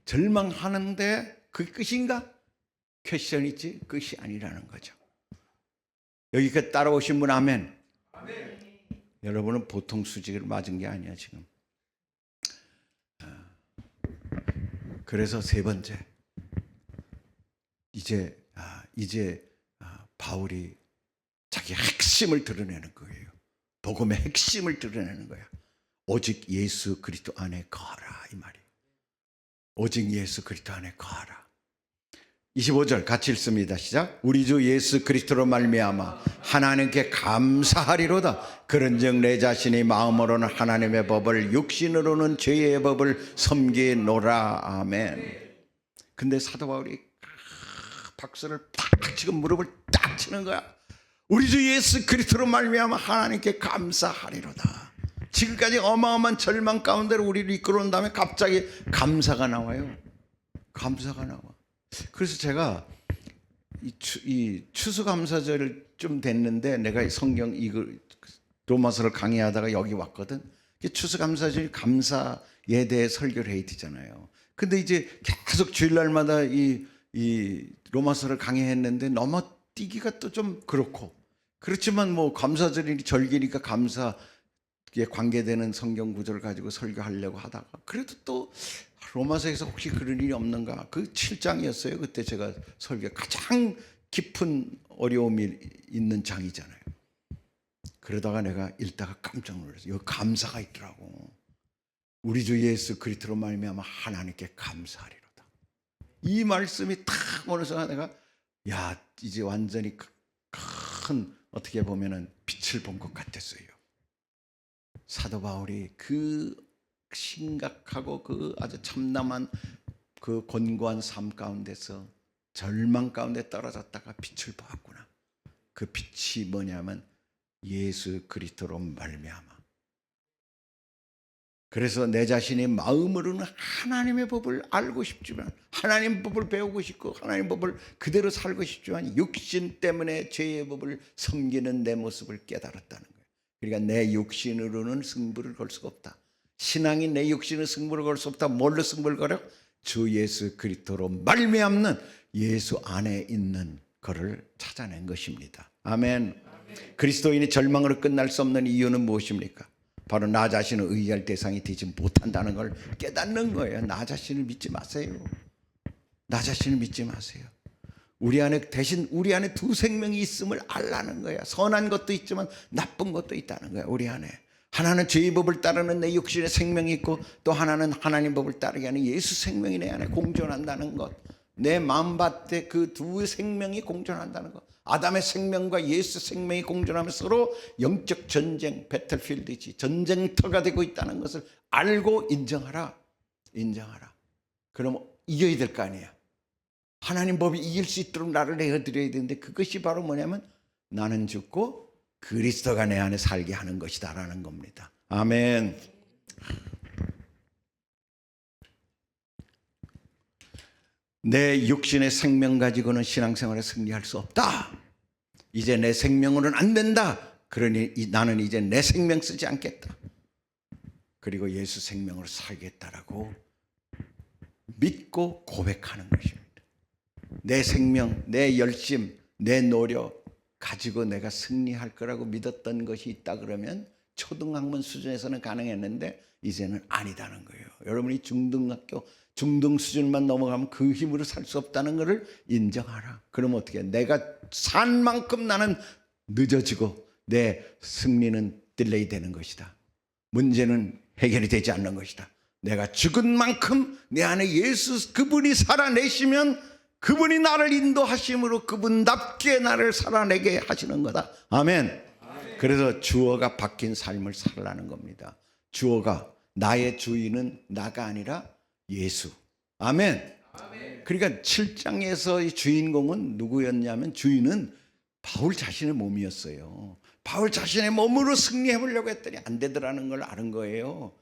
절망하는데 그게 끝인가? 퀘스천 있지? 끝이 아니라는 거죠. 여기까지 따라오신 분 아멘. 아멘. 여러분은 보통 수직을 맞은 게 아니야 지금. 그래서 세 번째 이제 바울이 자기 핵심을 드러내는 거예요. 복음의 핵심을 드러내는 거야. 오직 예수 그리스도 안에 거하라 이 말이에요. 오직 예수 그리스도 안에 거하라. 25절 같이 읽습니다. 시작. 우리 주 예수 그리스도로 말미암아 하나님께 감사하리로다. 그런즉 내 자신이 마음으로는 하나님의 법을 육신으로는 죄의 법을 섬기노라. 아멘. 근데 사도 바울이 박수를 팍 치고 무릎을 딱 치는 거야. 우리 주 예수 그리스도로 말미암아 하나님께 감사하리로다. 지금까지 어마어마한 절망 가운데로 우리를 이끌어온 다음에 갑자기 감사가 나와요. 감사가 나와. 그래서 제가 이 추수감사절 좀 됐는데 내가 성경 이거 로마서를 강의하다가 여기 왔거든. 추수감사절이 감사에 대해 설교를 해야 되잖아요. 근데 이제 계속 주일날마다 이 로마서를 강의했는데 넘어뛰기가 또 좀 그렇고, 그렇지만 뭐 감사절이 절기니까 감사에 관계되는 성경 구절을 가지고 설교하려고 하다가 그래도 또 로마서에서 혹시 그런 일이 없는가, 그 7장이었어요 그때 제가 설교 가장 깊은 어려움이 있는 장이잖아요. 그러다가 내가 읽다가 깜짝 놀랐어요. 여기 감사가 있더라고. 우리 주 예수 그리스도로 말미암아 하나님께 감사하리로다. 이 말씀이 탁 오는 순간 내가 야 이제 완전히 큰 어떻게 보면은 빛을 본 것 같았어요. 사도 바울이 그 심각하고 그 아주 참담한 그 곤고한 삶 가운데서 절망 가운데 떨어졌다가 빛을 보았구나. 그 빛이 뭐냐면 예수 그리스도로 말미암아. 그래서 내 자신의 마음으로는 하나님의 법을 알고 싶지만, 하나님 법을 배우고 싶고 하나님 법을 그대로 살고 싶지만 육신 때문에 죄의 법을 섬기는 내 모습을 깨달았다는 거예요. 그러니까 내 육신으로는 승부를 걸 수가 없다. 신앙이 내 육신의 승부를 걸 수 없다. 뭘로 승부를 걸어? 주 예수 그리스도로 말미암는 예수 안에 있는 것을 찾아낸 것입니다. 아멘. 그리스도인이 절망으로 끝날 수 없는 이유는 무엇입니까? 바로 나 자신을 의지할 대상이 되지 못한다는 걸 깨닫는 거예요. 나 자신을 믿지 마세요. 나 자신을 믿지 마세요. 우리 안에 대신 우리 안에 두 생명이 있음을 알라는 거야. 선한 것도 있지만 나쁜 것도 있다는 거야. 우리 안에 하나는 죄의 법을 따르는 내 육신의 생명이 있고, 또 하나는 하나님 법을 따르게 하는 예수 생명이 내 안에 공존한다는 것. 내 마음밭에 그 두 생명이 공존한다는 것. 아담의 생명과 예수 생명이 공존하며 서로 영적 전쟁, 배틀필드지, 전쟁터가 되고 있다는 것을 알고 인정하라. 인정하라. 그럼 이겨야 될 거 아니야. 하나님 법이 이길 수 있도록 나를 내어드려야 되는데, 그것이 바로 뭐냐면 나는 죽고 그리스도가 내 안에 살게 하는 것이다 라는 겁니다. 아멘. 내 육신의 생명 가지고는 신앙생활에 승리할 수 없다. 이제 내 생명으로는 안 된다. 그러니 나는 이제 내 생명 쓰지 않겠다. 그리고 예수 생명으로 살겠다라고 믿고 고백하는 것입니다. 내 생명, 내 열심, 내 노력 가지고 내가 승리할 거라고 믿었던 것이 있다 그러면 초등학문 수준에서는 가능했는데 이제는 아니다는 거예요. 여러분이 중등학교 중등 수준만 넘어가면 그 힘으로 살 수 없다는 것을 인정하라. 그러면 어떻게 해? 내가 산 만큼 나는 늦어지고 내 승리는 딜레이 되는 것이다. 문제는 해결이 되지 않는 것이다. 내가 죽은 만큼 내 안에 예수 그분이 살아내시면 그분이 나를 인도하심으로 그분답게 나를 살아내게 하시는 거다. 아멘. 그래서 주어가 바뀐 삶을 살라는 겁니다. 주어가, 나의 주인은 나가 아니라 예수. 아멘. 그러니까 7장에서 이 주인공은 누구였냐면 주인은 바울 자신의 몸이었어요. 바울 자신의 몸으로 승리해 보려고 했더니 안 되더라는 걸 아는 거예요.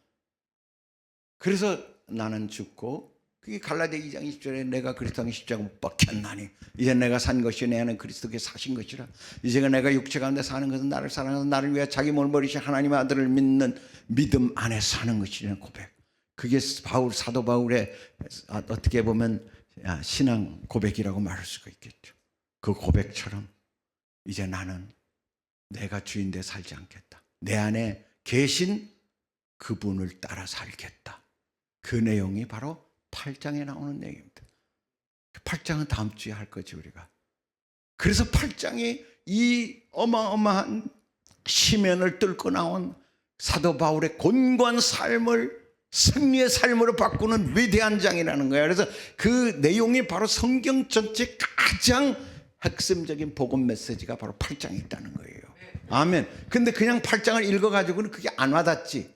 그래서 나는 죽고, 그게 갈라디아 2장 20절에 내가 그리스도의 십자가 못 박혔나니 이제 내가 산 것이 내 안은 그리스도께서 사신 것이라. 이제가 내가 육체 가운데 사는 것은 나를 사랑하는 나를 위해 자기 몸을 버리신 하나님의 아들을 믿는 믿음 안에 사는 것이라는 고백. 그게 사도 바울의 어떻게 보면 신앙 고백이라고 말할 수가 있겠죠. 그 고백처럼 이제 나는 내가 주인 돼 살지 않겠다. 내 안에 계신 그분을 따라 살겠다. 그 내용이 바로 8장에 나오는 내용입니다. 8장은 다음 주에 할 거지 우리가. 그래서 8장이 이 어마어마한 시면을 뚫고 나온 사도 바울의 곤고한 삶을 승리의 삶으로 바꾸는 위대한 장이라는 거예요. 그래서 그 내용이 바로 성경 전체 가장 핵심적인 복음 메시지가 바로 8장에 있다는 거예요. 아멘. 근데 그냥 8장을 읽어가지고는 그게 안 와닿지.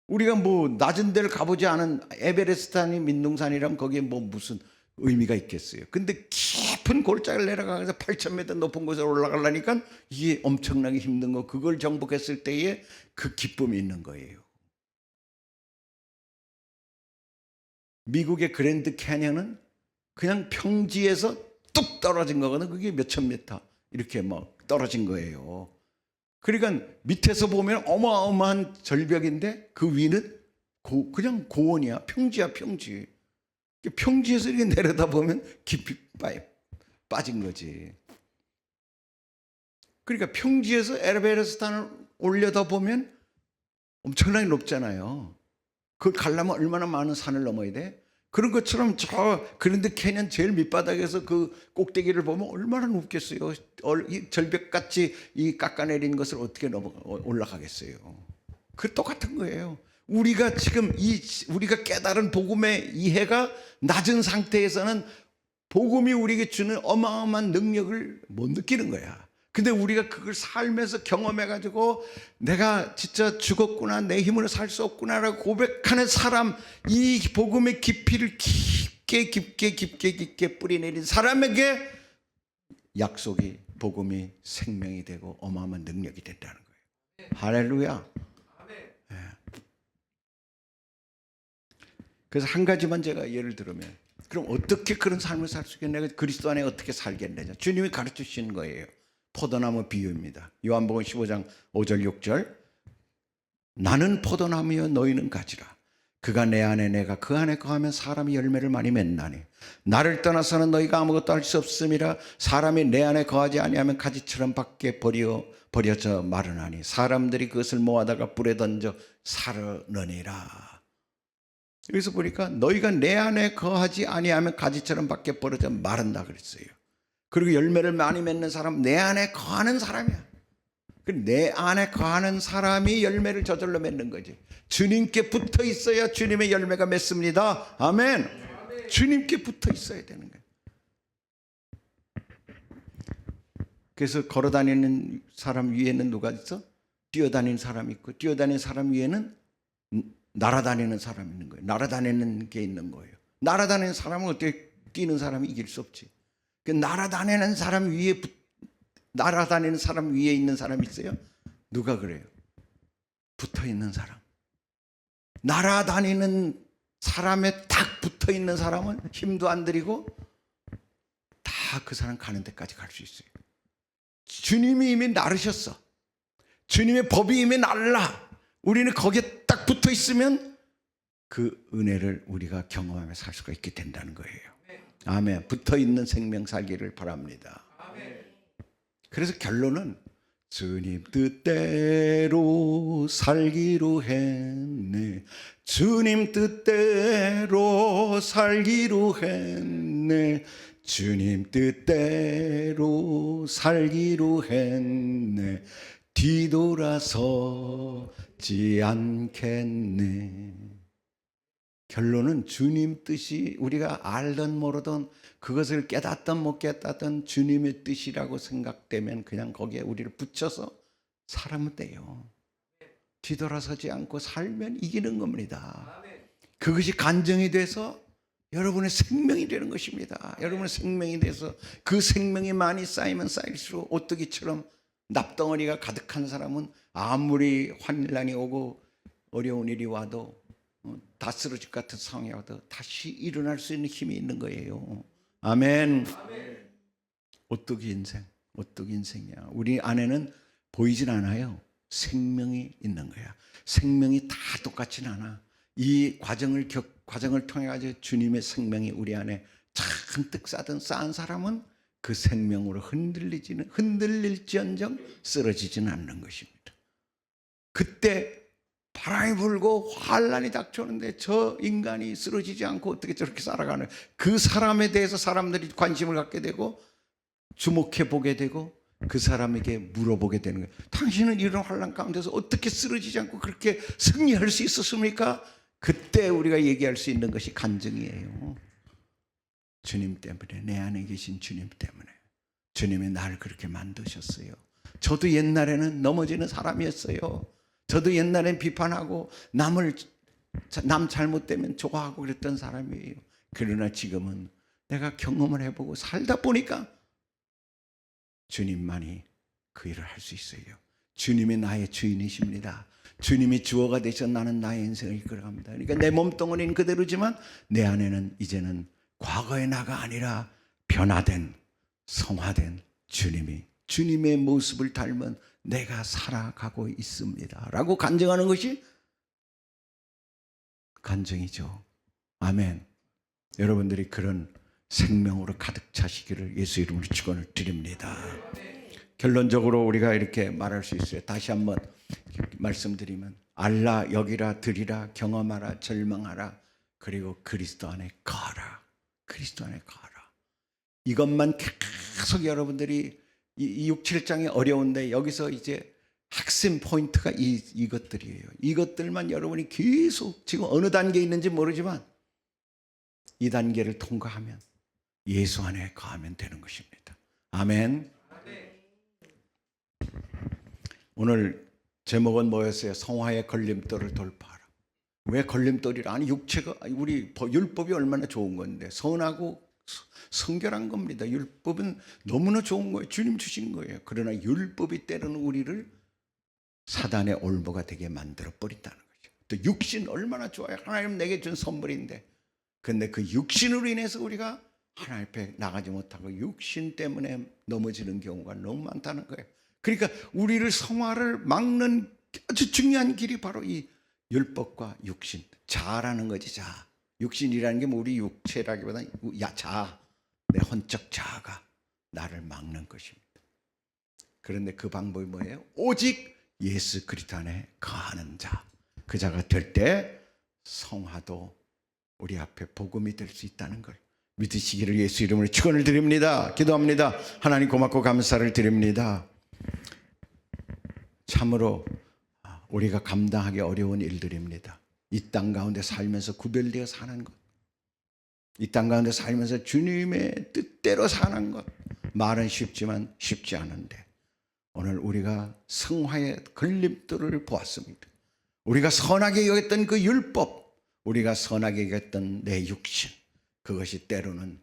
우리가 뭐 낮은 데를 가보지 않은 에베레스트산이 민둥산이라면 거기에 뭐 무슨 의미가 있겠어요. 근데 깊은 골짜기를 내려가서 8,000m 높은 곳에 올라가려니까 이게 엄청나게 힘든 거, 그걸 정복했을 때에 그 기쁨이 있는 거예요. 미국의 그랜드 캐년은 그냥 평지에서 뚝 떨어진 거거든. 그게 몇천 미터 이렇게 막 떨어진 거예요. 그러니까 밑에서 보면 어마어마한 절벽인데 그 위는 그냥 고원이야. 평지야, 평지. 평지에서 이렇게 내려다보면 깊이 빠진 거지. 그러니까 평지에서 에베레스트산을 올려다보면 엄청나게 높잖아요. 그걸 가려면 얼마나 많은 산을 넘어야 돼? 그런 것처럼 저 그랜드 캐년 제일 밑바닥에서 그 꼭대기를 보면 얼마나 높겠어요. 이 절벽같이 이 깎아내린 것을 어떻게 올라가겠어요. 그 똑같은 거예요. 우리가 지금 우리가 깨달은 복음의 이해가 낮은 상태에서는 복음이 우리에게 주는 어마어마한 능력을 못 느끼는 거야. 근데 우리가 그걸 살면서 경험해가지고 내가 진짜 죽었구나, 내 힘으로 살 수 없구나라고 고백하는 사람, 이 복음의 깊이를 깊게 뿌리내린 사람에게 약속이, 복음이 생명이 되고 어마어마한 능력이 된다는 거예요. 할렐루야. 네. 그래서 한 가지만 제가 예를 들면, 그럼 어떻게 그런 삶을 살 수 있겠냐, 내가 그리스도 안에 어떻게 살겠느냐, 주님이 가르쳐 주시는 거예요. 포도나무 비유입니다. 요한복음 15장 5절 6절. 나는 포도나무여 너희는 가지라. 그가 내 안에 내가 그 안에 거하면 사람이 열매를 많이 맺나니 나를 떠나서는 너희가 아무것도 할 수 없음이라. 사람이 내 안에 거하지 아니하면 가지처럼 밖에 버려져 마르나니 사람들이 그것을 모아다가 불에 던져 사르느니라. 여기서 보니까 너희가 내 안에 거하지 아니하면 가지처럼 밖에 버려져 마른다 그랬어요. 그리고 열매를 많이 맺는 사람, 내 안에 거하는 사람이야. 내 안에 거하는 사람이 열매를 저절로 맺는 거지. 주님께 붙어 있어야 주님의 열매가 맺습니다. 아멘. 주님께 붙어 있어야 되는 거예요. 그래서 걸어다니는 사람 위에는 누가 있어? 뛰어다니는 사람이 있고, 뛰어다니는 사람 위에는 날아다니는 사람이 있는 거예요. 날아다니는 게 있는 거예요. 날아다니는 사람은 어떻게 뛰는 사람이 이길 수 없지. 그 날아다니는 사람 위에 있는 사람이 있어요? 누가 그래요? 붙어 있는 사람. 날아다니는 사람에 딱 붙어 있는 사람은 힘도 안 들이고 다 그 사람 가는 데까지 갈 수 있어요. 주님이 이미 나르셨어. 주님의 법이 이미 날라. 우리는 거기에 딱 붙어 있으면 그 은혜를 우리가 경험하며 살 수가 있게 된다는 거예요. 아멘. 붙어 있는 생명 살기를 바랍니다. 그래서 결론은 주님 뜻대로 살기로 했네. 주님 뜻대로 살기로 했네. 주님 뜻대로 살기로 했네. 뒤돌아서지 않겠네. 결론은 주님 뜻이 우리가 알던 모르던 그것을 깨닫던 못 깨닫던 주님의 뜻이라고 생각되면 그냥 거기에 우리를 붙여서 살면 돼요. 뒤돌아서지 않고 살면 이기는 겁니다. 그것이 간증이 돼서 여러분의 생명이 되는 것입니다. 여러분의 생명이 돼서 그 생명이 많이 쌓이면 쌓일수록 오뚜기처럼 납덩어리가 가득한 사람은 아무리 환난이 오고 어려운 일이 와도 다 쓰러질 것 같은 상황이 와도 다시 일어날 수 있는 힘이 있는 거예요. 아멘. 오뚜기 인생이야. 우리 안에는 보이진 않아요. 생명이 있는 거야. 생명이 다 똑같진 않아. 이 과정을 통해 가지고 주님의 생명이 우리 안에 잔뜩 쌓은 사람은 그 생명으로 흔들릴지언정 쓰러지지는 않는 것입니다. 그때 바람이 불고 환난이 닥쳐오는데 저 인간이 쓰러지지 않고 어떻게 저렇게 살아가는, 그 사람에 대해서 사람들이 관심을 갖게 되고 주목해 보게 되고 그 사람에게 물어보게 되는 거예요. 당신은 이런 환난 가운데서 어떻게 쓰러지지 않고 그렇게 승리할 수 있었습니까? 그때 우리가 얘기할 수 있는 것이 간증이에요. 주님 때문에, 내 안에 계신 주님 때문에. 주님이 나를 그렇게 만드셨어요. 저도 옛날에는 넘어지는 사람이었어요. 저도 옛날엔 비판하고 남 잘못되면 좋아하고 그랬던 사람이에요. 그러나 지금은 내가 경험을 해보고 살다 보니까 주님만이 그 일을 할 수 있어요. 주님이 나의 주인이십니다. 주님이 주어가 되셔 나는 나의 인생을 이끌어갑니다. 그러니까 내 몸뚱아리는 그대로지만 내 안에는 이제는 과거의 나가 아니라 변화된, 성화된 주님의 모습을 닮은 내가 살아가고 있습니다 라고 간증하는 것이 간증이죠. 아멘. 여러분들이 그런 생명으로 가득 차시기를 예수 이름으로 축원을 드립니다. 결론적으로 우리가 이렇게 말할 수 있어요. 다시 한번 말씀드리면 알라, 여기라, 들이라, 경험하라, 절망하라, 그리고 그리스도 안에 거하라. 그리스도 안에 거하라. 이것만 계속 여러분들이 이 6, 7장이 어려운데 여기서 이제 핵심 포인트가 이것들이에요. 이것들만 여러분이 계속 지금 어느 단계에 있는지 모르지만 이 단계를 통과하면 예수 안에 거하면 되는 것입니다. 아멘. 오늘 제목은 뭐였어요? 성화의 걸림돌을 돌파하라. 왜 걸림돌이라? 아니 육체가 우리 율법이 얼마나 좋은 건데 선하고 성결한 겁니다. 율법은 너무나 좋은 거예요. 주님 주신 거예요. 그러나 율법이 때로는 우리를 사단의 올무가 되게 만들어 버린다는 거죠. 또 육신 얼마나 좋아요. 하나님 내게 준 선물인데 근데 그 육신으로 인해서 우리가 하나님 앞에 나가지 못하고 육신 때문에 넘어지는 경우가 너무 많다는 거예요. 그러니까 우리를 성화를 막는 아주 중요한 길이 바로 이 율법과 육신, 자라는 거지. 자, 육신이라는 게 우리 육체라기보다 자, 내 혼적 자아가 나를 막는 것입니다. 그런데 그 방법이 뭐예요? 오직 예수 그리스도 안에 거하는 자, 그 자가 될 때 성화도 우리 앞에 복음이 될 수 있다는 걸 믿으시기를 예수 이름으로 축원을 드립니다. 기도합니다. 하나님 고맙고 감사를 드립니다. 참으로 우리가 감당하기 어려운 일들입니다. 이 땅 가운데 살면서 구별되어 사는 것, 이 땅 가운데 살면서 주님의 뜻대로 사는 것, 말은 쉽지만 쉽지 않은데 오늘 우리가 성화의 걸림돌을 보았습니다. 우리가 선하게 여겼던 그 율법, 우리가 선하게 여겼던 내 육신, 그것이 때로는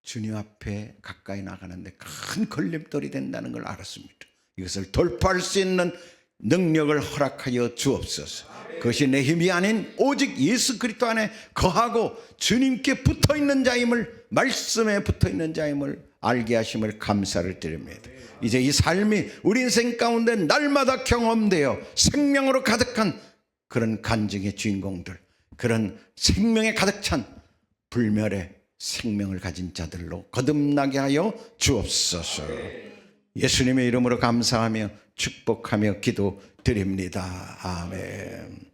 주님 앞에 가까이 나가는데 큰 걸림돌이 된다는 걸 알았습니다. 이것을 돌파할 수 있는 능력을 허락하여 주옵소서. 그것이 내 힘이 아닌 오직 예수 그리스도 안에 거하고 주님께 붙어있는 자임을, 말씀에 붙어있는 자임을 알게 하심을 감사를 드립니다. 이제 이 삶이 우리 인생 가운데 날마다 경험되어 생명으로 가득한 그런 간증의 주인공들, 그런 생명에 가득 찬 불멸의 생명을 가진 자들로 거듭나게 하여 주옵소서. 예수님의 이름으로 감사하며 축복하며 기도드립니다. 아멘.